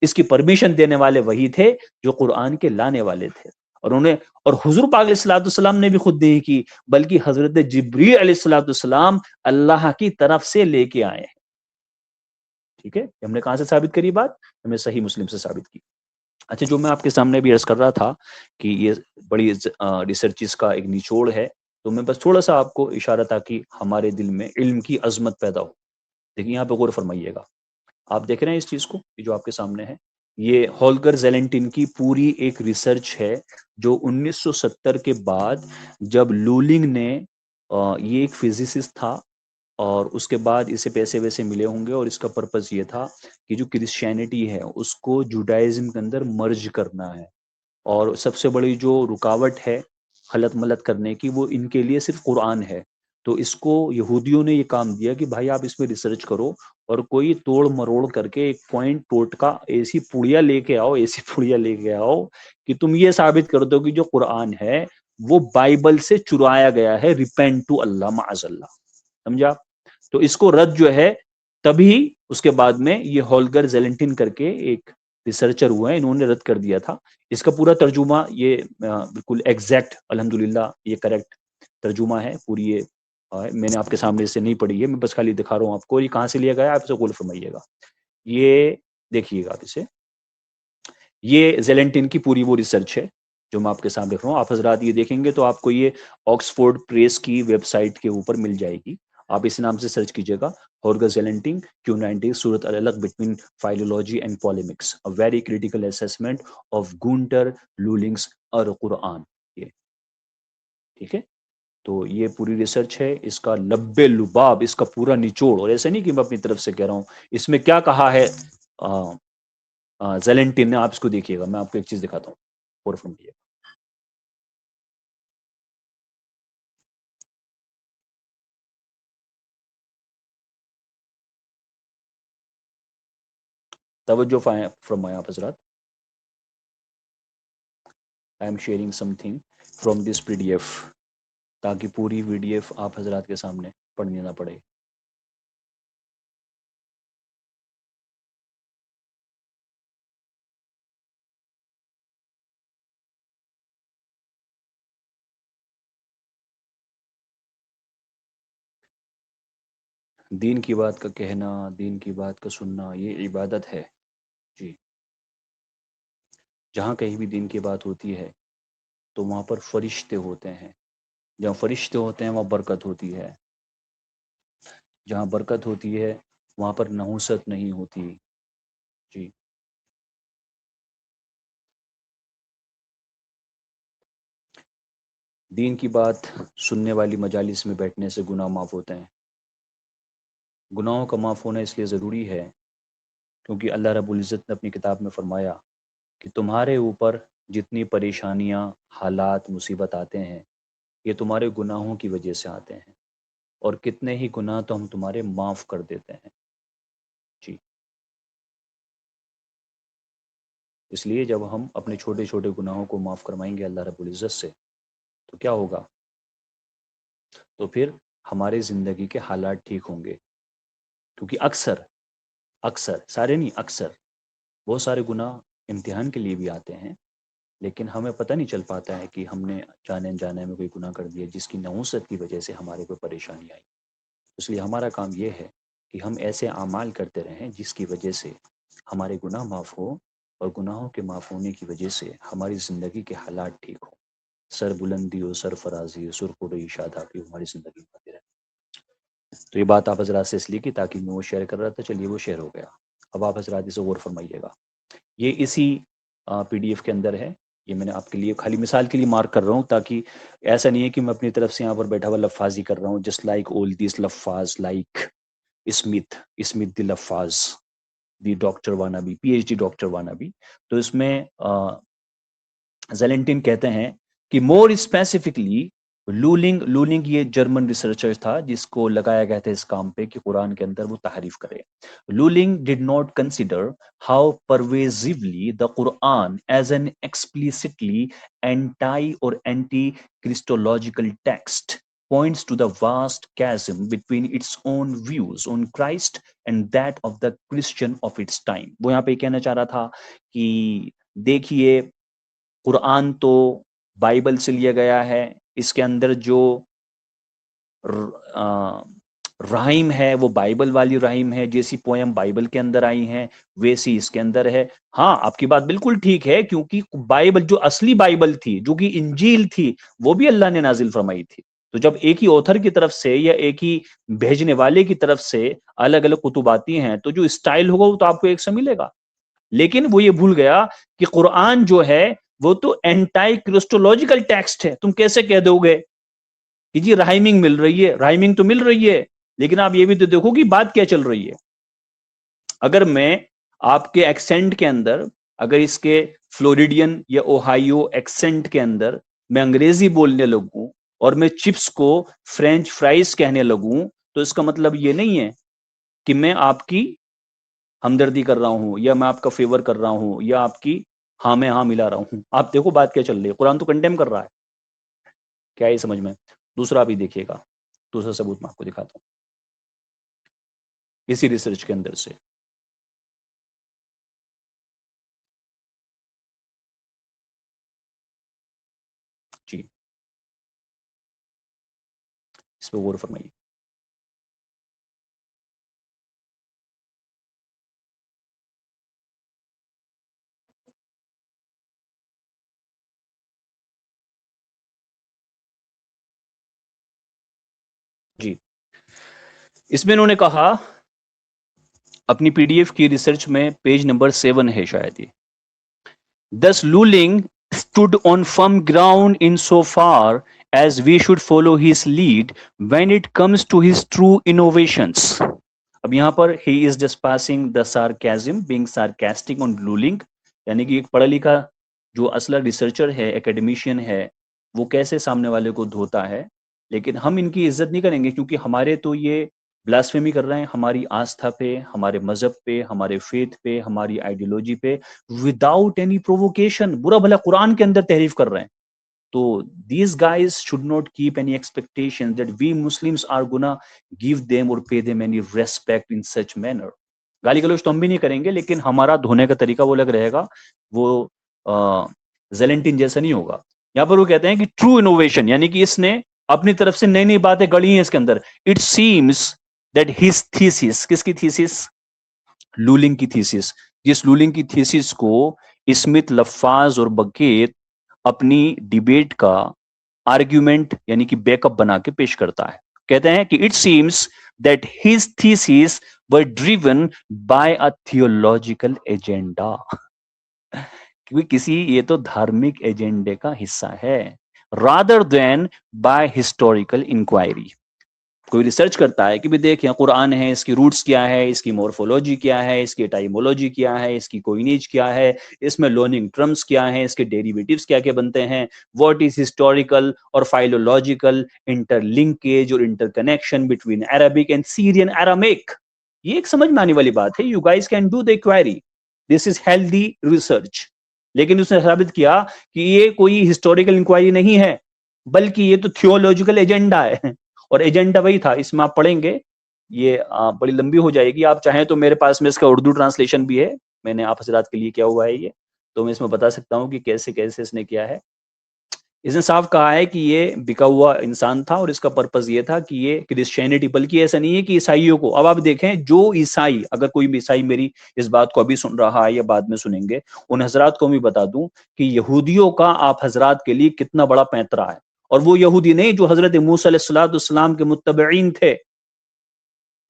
اس کی پرمیشن دینے والے وہی تھے جو قرآن کے لانے والے تھے. اور انہیں، اور حضور پاک علیہ الصلوۃ والسلام نے بھی خود نہیں کی، بلکہ حضرت جبریل علیہ الصلوۃ والسلام اللہ کی طرف سے لے کے آئے ہیں. ٹھیک ہے. ہم نے کہاں سے ثابت کری بات؟ ہم نے صحیح مسلم سے ثابت کی. اچھا، جو میں آپ کے سامنے بھی عرض کر رہا تھا کہ یہ بڑی ریسرچز کا ایک نچوڑ ہے، تو میں بس تھوڑا سا آپ کو اشارہ تاکہ ہمارے دل میں علم کی عظمت پیدا ہو. لیکن یہاں پہ غور فرمائیے گا. آپ دیکھ رہے ہیں اس چیز کو، جو آپ کے سامنے ہے، یہ ہولگر زیلنٹن کی پوری ایک ریسرچ ہے، جو 1970 کے بعد جب لولنگ نے، یہ ایک فزسسٹ تھا، اور اس کے بعد اسے پیسے ویسے ملے ہوں گے، اور اس کا پرپس یہ تھا کہ جو کرسچینٹی ہے اس کو جوڈائزم کے اندر مرج کرنا ہے. اور سب سے بڑی جو رکاوٹ ہے خلط ملط کرنے کی، وہ ان کے لیے صرف قرآن ہے. تو اس کو یہودیوں نے یہ کام دیا کہ بھائی آپ اس میں ریسرچ کرو، اور کوئی توڑ مروڑ کر کے ایک پوائنٹ ٹوٹ کا ایسی پڑیا لے کے آؤ، ایسی پڑیا لے کے آؤ کہ تم یہ ثابت کر دو کہ جو قرآن ہے وہ بائبل سے چرایا گیا ہے. ریپینٹ ٹو اللہ معاذ اللہ. سمجھا؟ تو اس کو رد جو ہے، تبھی اس کے بعد میں یہ ہولگر زیلنٹن کر کے ایک ریسرچر ہوا ہے، انہوں نے رد کر دیا تھا. اس کا پورا ترجمہ یہ بالکل ایگزیکٹ، الحمدللہ یہ کریکٹ ترجمہ ہے پوری. یہ میں نے آپ کے سامنے سے نہیں پڑھی ہے، میں بس خالی دکھا رہا ہوں آپ کو. یہ کہاں سے لیا گیا ہے، آپ اسے غور فرمائیے گا. یہ دیکھیے گا آپ اسے، یہ زیلنٹن کی پوری وہ ریسرچ ہے جو میں آپ کے سامنے رکھ رہا ہوں. آپ حضرات یہ دیکھیں گے تو آپ کو یہ آکسفورڈ پریس کی ویب سائٹ کے اوپر مل جائے گی. آپ اس نام سے سرچ کیجئے گا، ہولگر زیلنٹن Q90 صورت الگ between philology and polemics, a very critical assessment of Gunter Luling's اور قرآن. یہ ٹھیک ہے. تو یہ پوری ریسرچ ہے، اس کا لبے لباب، اس کا پورا نچوڑ. اور ایسا نہیں کہ میں اپنی طرف سے کہہ رہا ہوں، اس میں کیا کہا ہے زیلنٹن نے، آپ اس کو دیکھیے گا. میں آپ کو ایک چیز دکھاتا ہوں، غور فرمائیے. توجہ فرمائیں آپ حضرات. I am sharing some thing from this PDF، تاکہ پوری PDF آپ حضرات کے سامنے پڑھنی نہ پڑے. دین کی بات کا کہنا، دین کی بات کا سننا، یہ عبادت ہے. جی. جہاں کہیں بھی دین کی بات ہوتی ہے تو وہاں پر فرشتے ہوتے ہیں. جہاں فرشتے ہوتے ہیں وہاں برکت ہوتی ہے. جہاں برکت ہوتی ہے وہاں پر نحوست نہیں ہوتی. جی. دین کی بات سننے والی مجالس میں بیٹھنے سے گناہ معاف ہوتے ہیں. گناہوں کا معاف ہونا اس لیے ضروری ہے کیونکہ اللہ رب العزت نے اپنی کتاب میں فرمایا کہ تمہارے اوپر جتنی پریشانیاں، حالات، مصیبت آتے ہیں یہ تمہارے گناہوں کی وجہ سے آتے ہیں، اور کتنے ہی گناہ تو ہم تمہارے معاف کر دیتے ہیں. جی. اس لیے جب ہم اپنے چھوٹے چھوٹے گناہوں کو معاف کروائیں گے اللہ رب العزت سے تو کیا ہوگا؟ تو پھر ہماری زندگی کے حالات ٹھیک ہوں گے. کیونکہ اکثر سارے نہیں، اکثر بہت سارے گناہ امتحان کے لیے بھی آتے ہیں، لیکن ہمیں پتہ نہیں چل پاتا ہے کہ ہم نے جانے انجانے میں کوئی گناہ کر دیا جس کی نحوست کی وجہ سے ہمارے کوئی پریشانی آئی. اس لیے ہمارا کام یہ ہے کہ ہم ایسے اعمال کرتے رہیں جس کی وجہ سے ہمارے گناہ معاف ہو، اور گناہوں کے معاف ہونے کی وجہ سے ہماری زندگی کے حالات ٹھیک ہوں. سر بلندی ہو، سرفرازی ہو، سرخوڑی شادابی ہماری زندگی میں آتی رہے. تو یہ بات آپ حضرات سے اس لیے کی تاکہ میں وہ شیئر کر رہا تھا، چلیے وہ شیئر ہو گیا. اب آپ حضرات اسے غور فرمائیے گا. یہ اسی پی ڈی ایف کے اندر ہے. یہ میں نے آپ کے لیے خالی مثال کے لیے مارک کر رہا ہوں تاکہ ایسا نہیں ہے کہ میں اپنی طرف سے یہاں پر بیٹھا ہوا لفاظی کر رہا ہوں. جسٹ لائک all these لفاظ لائک اسمتھ دی لفاظ دی ڈاکٹر وانا بھی پی ایچ ڈی ڈاکٹر وانا بھی. تو اس میں زیلنٹن کہتے ہیں کہ مور اسپیسیفکلی لولنگ یہ جرمن ریسرچر تھا جس کو لگایا گیا تھا اس کام پہ کہ قرآن کے اندر وہ تحریف کرے. Luling did not consider how pervasively the Quran as an explicitly anti or anti-Christological text points to the vast chasm between its own views on Christ and that of the Christian of its time. وہ یہاں پہ کہنا چاہ رہا تھا کہ دیکھیے قرآن تو بائبل سے لیا گیا ہے، اس کے اندر جو رحیم ہے وہ بائبل والی رحیم ہے، جیسی پویم بائبل کے اندر آئی ہیں ویسی اس کے اندر ہے. ہاں آپ کی بات بالکل ٹھیک ہے کیونکہ بائبل جو اصلی بائبل تھی جو کہ انجیل تھی وہ بھی اللہ نے نازل فرمائی تھی. تو جب ایک ہی اوتھر کی طرف سے یا ایک ہی بھیجنے والے کی طرف سے الگ الگ کتب آتی ہیں تو جو اسٹائل ہوگا وہ تو آپ کو ایک سے ملے گا. لیکن وہ یہ بھول گیا کہ قرآن جو ہے وہ تو اینٹائی کرسٹولوجیکل ٹیکسٹ ہے. تم کیسے کہہ دو گے کہ جی رائمنگ مل رہی ہے؟ رائمنگ تو مل رہی ہے لیکن آپ یہ بھی تو دیکھو کہ بات کیا چل رہی ہے. اگر میں آپ کے ایکسنٹ کے اندر، اگر اس کے فلوریڈین یا اوہائیو ایکسنٹ کے اندر میں انگریزی بولنے لگوں اور میں چپس کو فرینچ فرائز کہنے لگوں تو اس کا مطلب یہ نہیں ہے کہ میں آپ کی ہمدردی کر رہا ہوں یا میں آپ کا فیور کر رہا ہوں یا آپ کی ہاں میں ہاں ملا رہا ہوں. آپ دیکھو بات کیا چل رہی ہے. قرآن تو کنڈیم کر رہا ہے. کیا یہ سمجھ میں؟ دوسرا بھی دیکھیے گا، دوسرا ثبوت میں آپ کو دکھاتا ہوں اسی ریسرچ کے اندر سے. جی اس پہ غور فرمائیے. جی اس میں انہوں نے کہا اپنی پی ڈی ایف کی ریسرچ میں پیج نمبر 7 ہے شاید یہ. Thus Luling stood on firm ground insofar as we should follow his lead when it comes to his true innovations. اب یہاں پر he is just passing the sarcasm, being sarcastic on Luling. یعنی کہ ایک پڑھا لکھا جو اصلا ریسرچر ہے، اکیڈمیشین ہے، وہ کیسے سامنے والے کو دھوتا ہے. لیکن ہم ان کی عزت نہیں کریں گے کیونکہ ہمارے تو یہ بلاسفیمی کر رہے ہیں ہماری آستھا پہ، ہمارے مذہب پہ، ہمارے فیتھ پہ، ہماری آئیڈیولوجی پہ وداؤٹ اینی پرووکیشن. برا بھلا قرآن کے اندر تحریف کر رہے ہیں. تو these guys should not keep any expectation that we Muslims are gonna give them or pay them any respect in such manner. گالی گلوچ تو ہم بھی نہیں کریں گے لیکن ہمارا دھونے کا طریقہ وہ الگ رہے گا، وہ زیلنٹین جیسا نہیں ہوگا. یہاں پر وہ کہتے ہیں کہ ٹرو انوویشن یعنی کہ اس نے اپنی طرف سے نئی نئی باتیں گڑھی ہیں اس کے اندر. It seems that his thesis, کس کی تھیسس؟ لولنگ کی تھیسس. جس لولنگ کی تھیسس کو اسمتھ، لفاظ اور بکیت اپنی ڈیبیٹ کا آرگیومنٹ یعنی کہ بیک اپ بنا کے پیش کرتا ہے. کہتے ہیں کہ it seems that his thesis were driven by a theological agenda. کیونکہ کسی یہ تو دھارمک ایجنڈے کا حصہ ہے, rather than by historical inquiry. کوئی ریسرچ کرتا ہے کہ بھی دیکھیں قرآن ہے, اس کی روٹس کیا ہے, اس کی مورفولوجی کیا ہے, اس کی ٹائمولوجی کیا ہے, اس کی کوئنیج کیا ہے, اس میں لوننگ ٹرمز کیا ہیں, اس کے ڈیریویٹیوز کیا کیا بنتے ہیں, واٹ از ہسٹوریکل اور فائلولوجیکل انٹر لنکیج اور interconnection between Arabic and Syrian Aramaic. یہ ایک سمجھ میں آنے والی بات ہے. You guys can do the query, this is healthy research. لیکن اس نے ثابت کیا کہ یہ کوئی ہسٹوریکل انکوائری نہیں ہے, بلکہ یہ تو تھیولوجیکل ایجنڈا ہے. اور ایجنڈا وہی تھا, اس میں آپ پڑھیں گے, یہ بڑی لمبی ہو جائے گی. آپ چاہیں تو میرے پاس میں اس کا اردو ٹرانسلیشن بھی ہے, میں نے آپ حضرات کے لیے کیا ہوا ہے یہ, تو میں اس میں بتا سکتا ہوں کہ کیسے کیسے اس نے کیا ہے. اس نے صاف کہا ہے کہ یہ بکا ہوا انسان تھا اور اس کا پرپز یہ تھا کہ یہ کرسچینٹی, بلکہ ایسا نہیں ہے کہ عیسائیوں کو. اب آپ دیکھیں جو عیسائی, اگر کوئی بھی عیسائی میری اس بات کو ابھی سن رہا ہے یا بعد میں سنیں گے, ان حضرات کو بھی بتا دوں کہ یہودیوں کا آپ حضرات کے لیے کتنا بڑا پینترا ہے. اور وہ یہودی نہیں جو حضرت موسیٰ علیہ الصلوۃ والسلام کے متبعین تھے,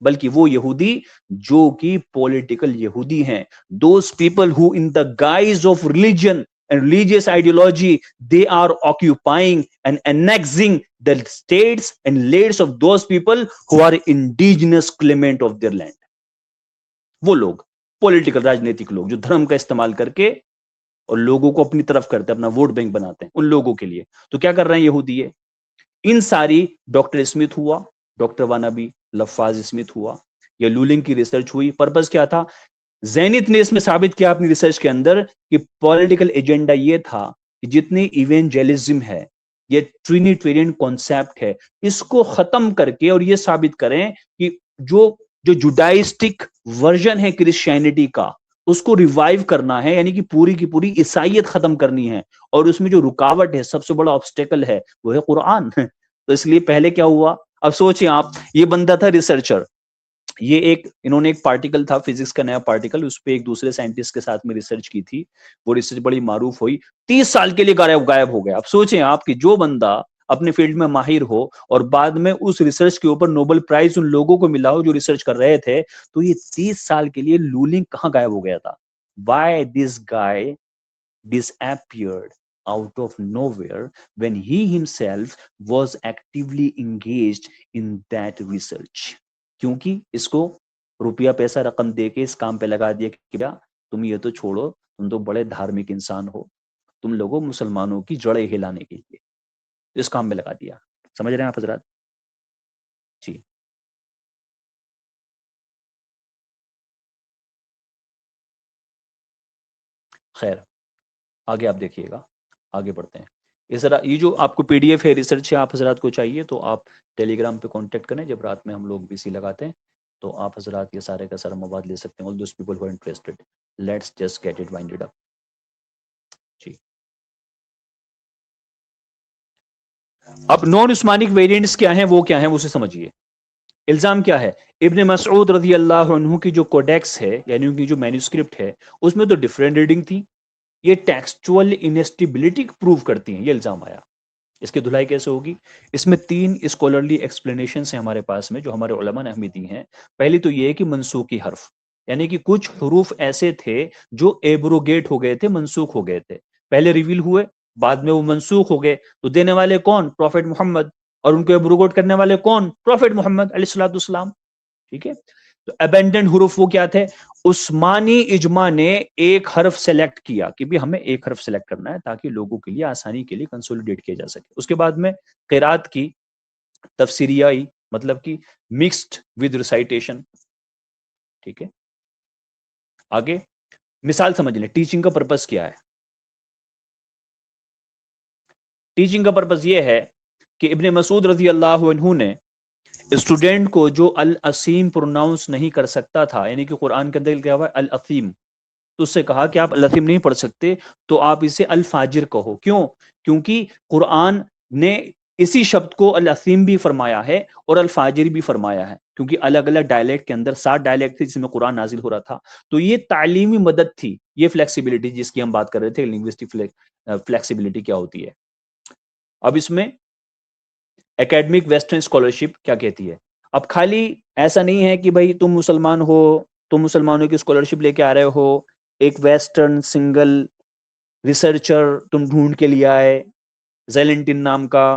بلکہ وہ یہودی جو کہ پولیٹیکل یہودی ہیں. Those people who in the guys of religion and religious ideology, they are occupying and annexing the states and lands of those people who are indigenous claimant of their land. وہ لوگ political راجنیتک لوگ جو دھرم کا استعمال کر کے اور لوگوں کو اپنی طرف کرتے ہیں, اپنا ووٹ بینک بناتے ہیں ان لوگوں کے لیے. تو کیا کر رہے ہیں یہودی یہ, ان ساری ڈاکٹر اسمتھ ہوا, ڈاکٹر وانابی لفاظ اسمتھ ہوا, یا لولنگ کی ریسرچ ہوئی. پرپز کیا تھا؟ زینت نے اس میں ثابت کیا اپنی ریسرچ کے اندر کہ پولیٹیکل ایجنڈا یہ تھا کہ جتنی ایونجیلزم ہے, یہ ٹرینیٹیرین کانسیپٹ ہے, اس کو ختم کر کے اور یہ ثابت کریں کہ جو جوڈائسٹک ورژن ہے کرسچینٹی کا, اس کو ریوائیو کرنا ہے, یعنی کہ پوری کی پوری عیسائیت ختم کرنی ہے. اور اس میں جو رکاوٹ ہے, سب سے بڑا آبسٹیکل ہے, وہ ہے قرآن. تو اس لیے پہلے کیا ہوا, اب سوچیں آپ, یہ بندہ تھا ریسرچر, یہ انہوں نے ایک پارٹیکل تھا, فزکس کا نیا پارٹیکل, اس پہ ایک دوسرے سائنٹسٹ کے ساتھ میں ریسرچ کی تھی. وہ ریسرچ بڑی معروف ہوئی, 30 سال کے لیے غائب ہو گیا. اب سوچیں آپ کہ جو بندہ اپنے فیلڈ میں ماہر ہو اور بعد میں اس ریسرچ کے اوپر نوبل پرائز ان لوگوں کو ملا ہو جو ریسرچ کر رہے تھے, تو یہ 30 سال کے لیے لولنگ کہاں غائب ہو گیا تھا. Why this guy disappeared out of nowhere when he himself was actively engaged in that research. کیونکہ اس کو روپیہ پیسہ رقم دے کے اس کام پہ لگا دیا کہ کیا تم یہ تو چھوڑو, تم تو بڑے دھارمک انسان ہو, تم لوگوں مسلمانوں کی جڑیں ہلانے کے لیے اس کام میں لگا دیا. سمجھ رہے ہیں آپ حضرات؟ جی خیر, آگے آپ دیکھیے گا, آگے بڑھتے ہیں. یہ جو آپ کو پی ڈی ایف ہے ریسرچ ہے, آپ حضرات کو چاہیے تو آپ ٹیلی گرام پہ کانٹیکٹ کریں. جب رات میں ہم لوگ بی سی لگاتے ہیں تو آپ حضرات یہ سارے کا سارا مواد لے سکتے ہیں. all those people who are interested, let's just get it winded up. جی اب نان عثمانک ویریئنٹس کیا ہیں, وہ کیا ہیں, اسے سمجھیے. الزام کیا ہے؟ ابن مسعود رضی اللہ عنہ کی جو کوڈیکس ہے, یعنی ان کی جو مینوسکرپٹ ہے, اس میں تو ڈیفرنٹ ریڈنگ تھی. یہ ٹیکسچوئل انسٹیبلٹی پروو کرتی ہیں, یہ الزام آیا. اس کی دھلائی کیسے ہوگی؟ اس میں 3 اسکالرلی ایکسپلینیشنز ہیں ہمارے پاس میں جو ہمارے علماء نے ہمیں دی ہیں. پہلی تو یہ ہے کہ منسوخی حرف, یعنی کہ کچھ حروف ایسے تھے جو ایبروگیٹ ہو گئے تھے, منسوخ ہو گئے تھے, پہلے ریویل ہوئے, بعد میں وہ منسوخ ہو گئے. تو دینے والے کون؟ پروفیٹ محمد. اور ان کو ایبروگیٹ کرنے والے کون؟ پروفیٹ محمد علیہ الصلوۃ والسلام. ٹھیک ہے, تو ابینڈنڈ حروف وہ کیا تھے؟ عثمانی اجماع نے ایک حرف سلیکٹ کیا کہ بھی ہمیں ایک حرف سلیکٹ کرنا ہے تاکہ لوگوں کے لیے آسانی کے لیے کنسولیڈیٹ کیا جا سکے. اس کے بعد میں قرات کی تفسیریائی, مطلب کہ مکسڈ ود ریسائٹیشن. ٹھیک ہے, آگے مثال سمجھ لیں. ٹیچنگ کا پرپس کیا ہے؟ ٹیچنگ کا پرپس یہ ہے کہ ابن مسعود رضی اللہ عنہ نے اسٹوڈنٹ کو جو الاسیم پروناؤنس نہیں کر سکتا تھا, یعنی کہ قرآن کے اندر کیا ہوا ہے الاسیم, تو اس سے کہا کہ آپ الاسیم نہیں پڑھ سکتے تو آپ اسے الفاجر کہو. کیوں؟ کیونکہ قرآن نے اسی شبد کو الاسیم بھی فرمایا ہے اور الفاجر بھی فرمایا ہے. کیونکہ الگ الگ ڈائلیکٹ کے اندر 7 ڈائلیکٹ تھے جس میں قرآن نازل ہو رہا تھا. تو یہ تعلیمی مدد تھی، یہ فلیکسیبلٹی جس کی ہم بات کر رہے تھے، لنگوسٹک فلیکسیبلٹی کیا ہوتی ہے. اب اس میں اکیڈمک ویسٹرن اسکالرشپ کیا کہتی ہے. اب خالی ایسا نہیں ہے کہ بھائی تم مسلمان ہو، تم مسلمانوں کی اسکالرشپ لے کے آ رہے ہو، ایک ویسٹرن سنگل ریسرچر تم ڈھونڈ کے لیا ہے زیلنٹن نام کا،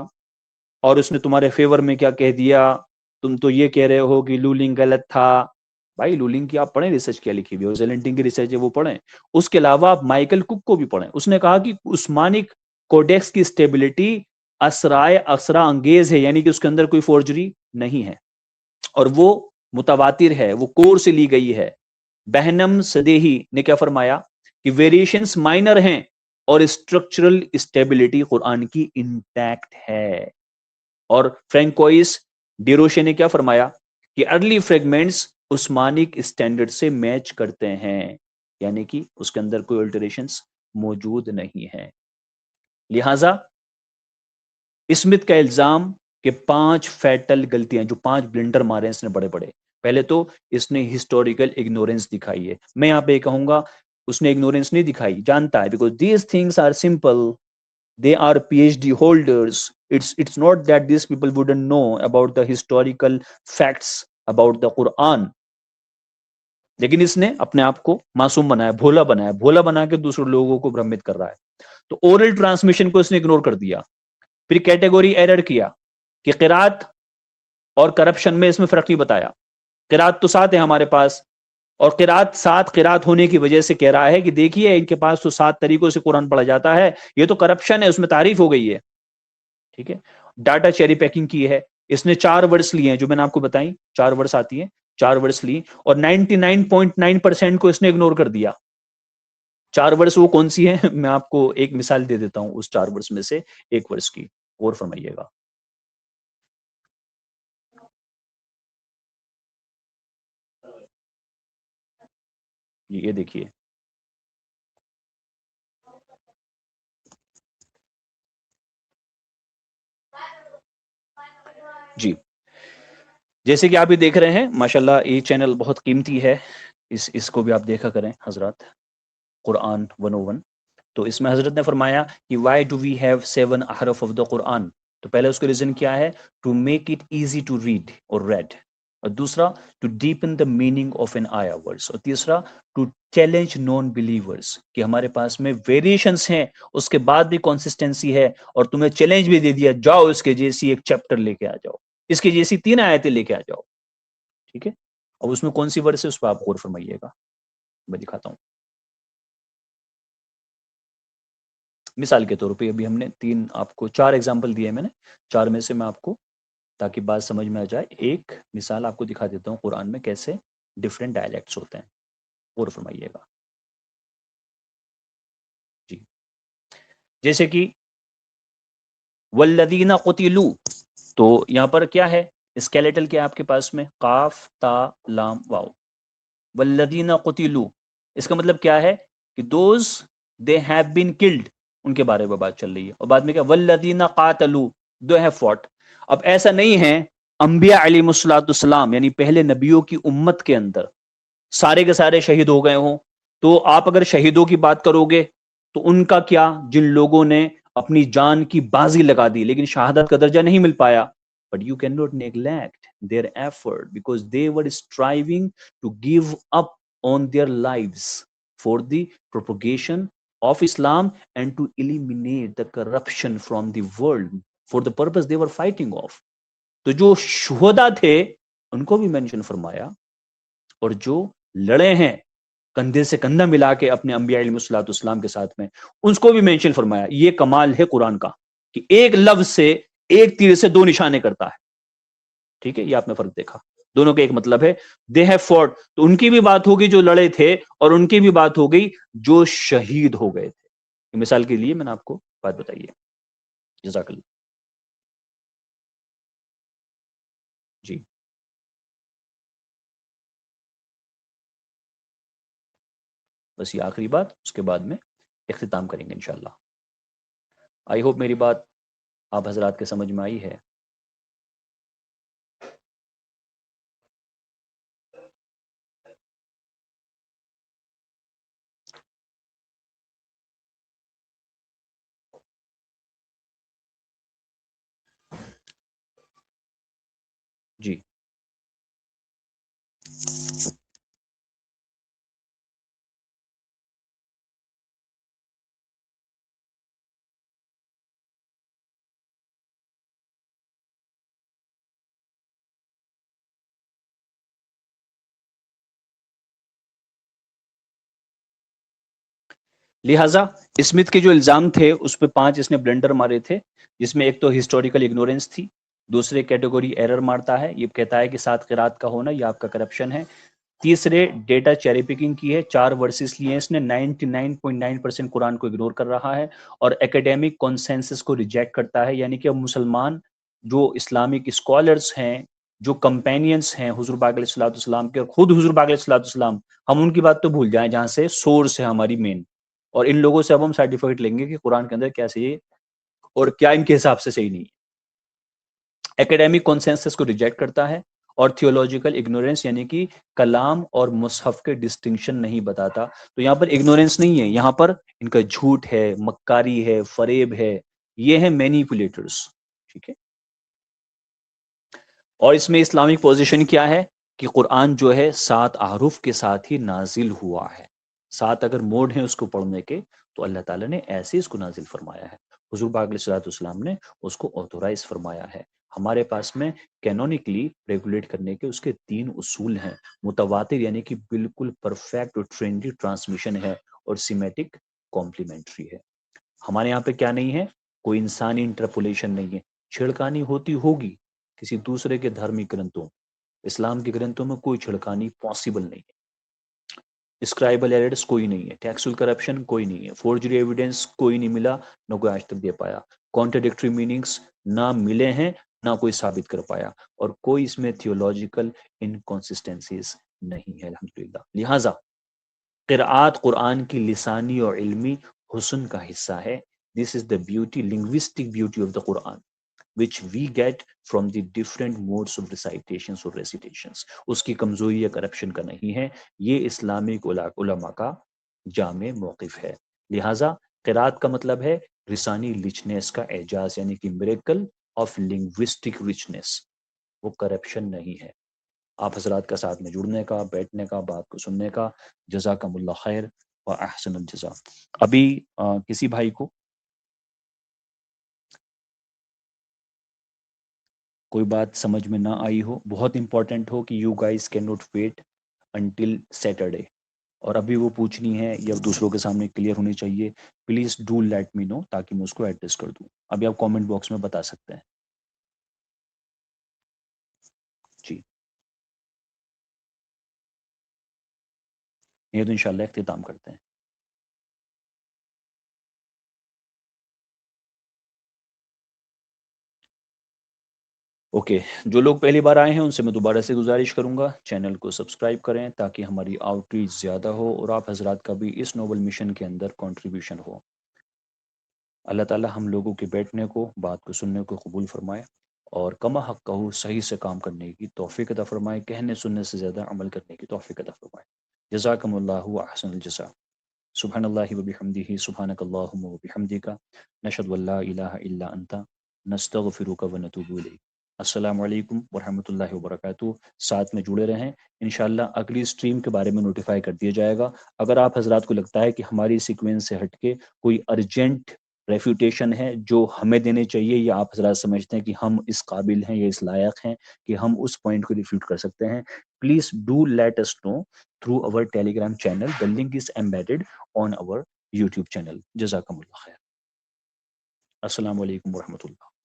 اور اس نے تمہارے فیور میں کیا کہہ دیا، تم تو یہ کہہ رہے ہو کہ لولنگ غلط تھا. بھائی لولنگ کی آپ پڑھیں ریسرچ کیا لکھی ہوئی ہے، اور زیلنٹن کی ریسرچ ہے وہ پڑھیں. اس کے علاوہ آپ مائیکل کک کو بھی پڑھیں. اس نے کہا کہ عثمانک کوڈیکس کی اسٹیبلٹی اسرا انگیز ہے، یعنی کہ اس کے اندر کوئی فورجری نہیں ہے، اور وہ متواتر ہے، وہ کور سے لی گئی ہے. بہنم سدیہی نے کیا فرمایا کہ ویریشنز مائنر ہیں اور اسٹرکچرل اسٹیبلٹی قرآن کی انٹیکٹ ہے. اور فرینکوئس ڈیروشے نے کیا فرمایا کہ ارلی فریگمنٹس عثمانک اسٹینڈرڈ سے میچ کرتے ہیں، یعنی کہ اس کے اندر کوئی الٹریشنز موجود نہیں ہے. لہذا اسمتھ کا الزام کہ 5 فیٹل غلطیاں، جو 5 بلنڈر مارے ہیں اس نے بڑے بڑے، پہلے تو اس نے ہسٹوریکل اگنورینس دکھائی ہے. میں یہاں پہ کہوں گا اس نے اگنورینس نہیں دکھائی، جانتا ہے، because these things are simple. They are PhD holders. It's not that these people wouldn't know about the historical facts about the Quran. لیکن اس نے اپنے آپ کو معصوم بنایا، بھولا بنا کے دوسرے لوگوں کو برہمت کر رہا ہے. تو اورل ٹرانسمیشن کو اس نے اگنور کر دیا. پھر کیٹیگوری ایرر کیا کہ قرات اور کرپشن میں اس میں فرق نہیں بتایا. قرات تو 7 ہے ہمارے پاس، اور قرات 7 قرات ہونے کی وجہ سے کہہ رہا ہے کہ دیکھیے ان کے پاس تو 7 طریقوں سے قرآن پڑھا جاتا ہے، یہ تو کرپشن ہے، اس میں تعریف ہو گئی ہے. ٹھیک ہے. ڈاٹا چیری پیکنگ کی ہے. اس نے 4 ورڈز لیے ہیں جو میں نے آپ کو بتائیں، 4 ورڈز آتی ہیں، 4 ورڈز لی اور 99.9% کو اس نے اگنور کر دیا. 4 ورڈز وہ کون سی ہیں؟ میں آپ کو ایک مثال دے دیتا ہوں اس 4 ورڈز میں سے ایک ورڈز کی، غور فرمائیے گا. یہ دیکھیے، جی جیسے کہ آپ یہ دیکھ رہے ہیں ماشاءاللہ یہ چینل بہت قیمتی ہے، اس کو بھی آپ دیکھا کریں حضرات، قرآن 101. تو اس میں حضرت نے فرمایا کہ وائی ڈو وی ہیو 7 احرف آف دا قرآن. تو پہلے اس کا ریزن کیا ہے؟ To make it easy to read اور ریڈ، اور دوسرا to deepen the meaning of an آیا ورڈس، اور تیسرا ٹو چیلنج نان بلیورس، کہ ہمارے پاس میں ویریشنس ہیں اس کے بعد بھی کنسسٹنسی ہے، اور تمہیں چیلنج بھی دے دیا جاؤ اس کے جیسی ایک چیپٹر لے کے آ جاؤ، اس کی جیسی 3 آیتیں لے کے آ جاؤ. ٹھیک ہے. اب اس میں کون سی ورڈ ہے اس پہ آپ غور فرمائیے گا، میں دکھاتا ہوں. مثال کے طور پہ ابھی ہم نے 3 آپ کو 4 ایگزامپل دیے میں نے، 4 میں سے میں آپ کو تاکہ بات سمجھ میں آ جائے ایک مثال آپ کو دکھا دیتا ہوں قرآن میں کیسے ڈفرینٹ ڈائلیکٹس ہوتے ہیں. غور فرمائیے گا. جی جیسے کہ والذین قتلوا، تو یہاں پر کیا ہے اسکیلیٹل کیا ہے آپ کے پاس میں؟ قاف تا لام واو. والذین قتلوا اس کا مطلب کیا ہے کہ those they have been killed, ان کے بارے میں بات چل رہی ہے. اور بعد میں کیا والذین قاتلوا دو ہیو فوٹ. اب ایسا نہیں ہے انبیاء علیہ الصلوۃ والسلام یعنی پہلے نبیوں کی امت کے اندر سارے کے سارے شہید ہو گئے ہوں، تو آپ اگر شہیدوں کی بات کرو گے تو ان کا کیا، جن لوگوں نے اپنی جان کی بازی لگا دی لیکن شہادت کا درجہ نہیں مل پایا. But you cannot neglect their effort because they were striving to give up on their lives for the propagation of Islam and to eliminate the corruption from the world for the purpose they were fighting of. تو جو شہداء تھے ان کو بھی mention فرمایا، اور جو لڑے ہیں کندھے سے کندھا ملا کے اپنے انبیاء علیہ الصلوۃ والسلام کے ساتھ میں، ان کو بھی مینشن فرمایا. یہ کمال ہے قرآن کا کہ ایک لفظ سے، ایک تیر سے 2 نشانے کرتا ہے. ٹھیک ہے، یہ آپ نے فرق دیکھا، دونوں کا ایک مطلب ہے دے ہیو فوٹ، تو ان کی بھی بات ہوگی جو لڑے تھے، اور ان کی بھی بات ہو گئی جو شہید ہو گئے تھے. مثال کے لیے میں نے آپ کو بات بتائی ہے. جزاک اللہ. جی بس یہ آخری بات، اس کے بعد میں اختتام کریں گے انشاءاللہ. آئی ہوپ میری بات آپ حضرات کے سمجھ میں آئی ہے. لہٰذا اسمتھ کے جو الزام تھے اس پہ 5 اس نے بلنڈر مارے تھے، جس میں ایک تو ہسٹوریکل اگنورینس تھی، دوسرے کیٹیگوری ایرر مارتا ہے، یہ کہتا ہے کہ 7 قرات کا ہونا یہ آپ کا کرپشن ہے، تیسرے ڈیٹا چیری پکنگ کی ہے، 4 ورسز لیے اس نے 99.9% قرآن کو اگنور کر رہا ہے اور ایکیڈیمک کانسنسس کو ریجیکٹ کرتا ہے، یعنی کہ اب مسلمان جو اسلامک اسکالرز ہیں، جو کمپینینز ہیں حضور پاک علیہ الصلوۃ والسلام کے، اور خود حضور پاک علیہ الصلوۃ والسلام، ہم ان کی بات تو بھول جائیں جہاں سے سورس ہے ہماری مین، اور ان لوگوں سے اب ہم سرٹیفکیٹ لیں گے کہ قرآن کے اندر کیا صحیح ہے اور کیا ان کے حساب سے صحیح نہیں ہے۔ ایکیڈیمک کنسنسس کو ریجیکٹ کرتا ہے اور تھیولوجیکل اگنورینس یعنی کہ کلام اور مصحف کے ڈسٹنکشن نہیں بتاتا۔ تو یہاں پر اگنورینس نہیں ہے، یہاں پر ان کا جھوٹ ہے، مکاری ہے، فریب ہے، یہ ہے مینیپولیٹرز، ٹھیک ہے۔ اور اس میں اسلامک پوزیشن کیا ہے کہ قرآن جو ہے 7 احرف کے ساتھ ہی نازل ہوا ہے، 7 اگر موڈ ہیں اس کو پڑھنے کے تو اللہ تعالیٰ نے ایسے اس کو نازل فرمایا ہے، حضور پاک علیہ الصلوۃ والسلام نے اس کو آتھورائز فرمایا ہے۔ ہمارے پاس میں کینونیکلی ریگولیٹ کرنے کے اس کے 3 اصول ہیں، متواتر یعنی کہ بالکل پرفیکٹ اور ٹرینڈی ٹرانسمیشن ہے، اور سیمیٹک کمپلیمنٹری ہے۔ ہمارے یہاں پہ کیا نہیں ہے؟ کوئی انسانی انٹرپولیشن نہیں ہے، چھڑکانی ہوتی ہوگی کسی دوسرے کے دھارمک گرنتھوں، اسلام کے گرنتھوں میں کوئی چھڑکانی پاسبل نہیں ہے، اسکرائبل ایررز کوئی نہیں ہے، ٹیکسول کرپشن کوئی نہیں ہے، فورجری ایویڈنس کوئی نہیں ملا، نہ کوئی آج تک دے پایا، کانٹرڈکٹری میننگز نہ ملے ہیں، نہ کوئی ثابت کر پایا، اور کوئی اس میں تھیولوجیکل انکنسسٹنسیز نہیں ہے الحمدللہ۔ لہٰذا قرآت قرآن کی لسانی اور علمی حسن کا حصہ ہے۔ This is the beauty, linguistic beauty of the Quran, which we get from the different modes of recitations or recitations۔ اس کی کمزوری یا کرپشن کا نہیں ہے، یہ اسلامک علماء کا جامع موقف ہے۔ لہٰذا قرآت کا مطلب ہے لسانی رچنس کا اعجاز، یعنی کہ میریکل آف لنگوسٹک رچنس، وہ کرپشن نہیں ہے۔ آپ حضرات کا ساتھ میں جڑنے کا، بیٹھنے کا، بات کو سننے کا، جزاکم اللہ خیر و احسن الجزا۔ ابھی کسی بھائی کو کوئی بات سمجھ میں نہ آئی ہو، بہت امپورٹنٹ ہو کہ you guys can not wait until Saturday, اور ابھی وہ پوچھنی ہے یا دوسروں کے سامنے کلیئر ہونی چاہیے، پلیز ڈو لیٹ می نو تاکہ میں اس کو ایڈریس کر دوں۔ ابھی آپ کامنٹ باکس میں بتا سکتے ہیں جی، یہ تو انشاءاللہ اختتام کرتے ہیں۔ اوکے، جو لوگ پہلی بار آئے ہیں ان سے میں دوبارہ سے گزارش کروں گا چینل کو سبسکرائب کریں تاکہ ہماری آؤٹ ریچ زیادہ ہو اور آپ حضرات کا بھی اس نوبل مشن کے اندر کنٹریبیوشن ہو۔ اللہ تعالی ہم لوگوں کے بیٹھنے کو، بات کو سننے کو قبول فرمائے، اور کما حق کہو صحیح سے کام کرنے کی توفیق عطا فرمائے، کہنے سننے سے زیادہ عمل کرنے کی توفیق عطا فرمائے۔ جزاکم اللہ احسن الجزا۔ سبحان اللہ وبحمدہ، سبحانک اللہم وبحمدک، نشہد ان لا الہ الا انت، نستغفرک ونتوب الیک۔ السلام علیکم ورحمۃ اللہ وبرکاتہ۔ ساتھ میں جڑے رہیں، انشاءاللہ اگلی سٹریم کے بارے میں نوٹیفائی کر دیا جائے گا۔ اگر آپ حضرات کو لگتا ہے کہ ہماری سیکوینس سے ہٹ کے کوئی ارجنٹ ریفیوٹیشن ہے جو ہمیں دینے چاہیے، یا آپ حضرات سمجھتے ہیں کہ ہم اس قابل ہیں یا اس لائق ہیں کہ ہم اس پوائنٹ کو ریفیوٹ کر سکتے ہیں، please do let us know through our Telegram channel. The link is embedded on our YouTube channel۔ جزاکم اللہ خیر۔ السلام علیکم ورحمۃ اللہ۔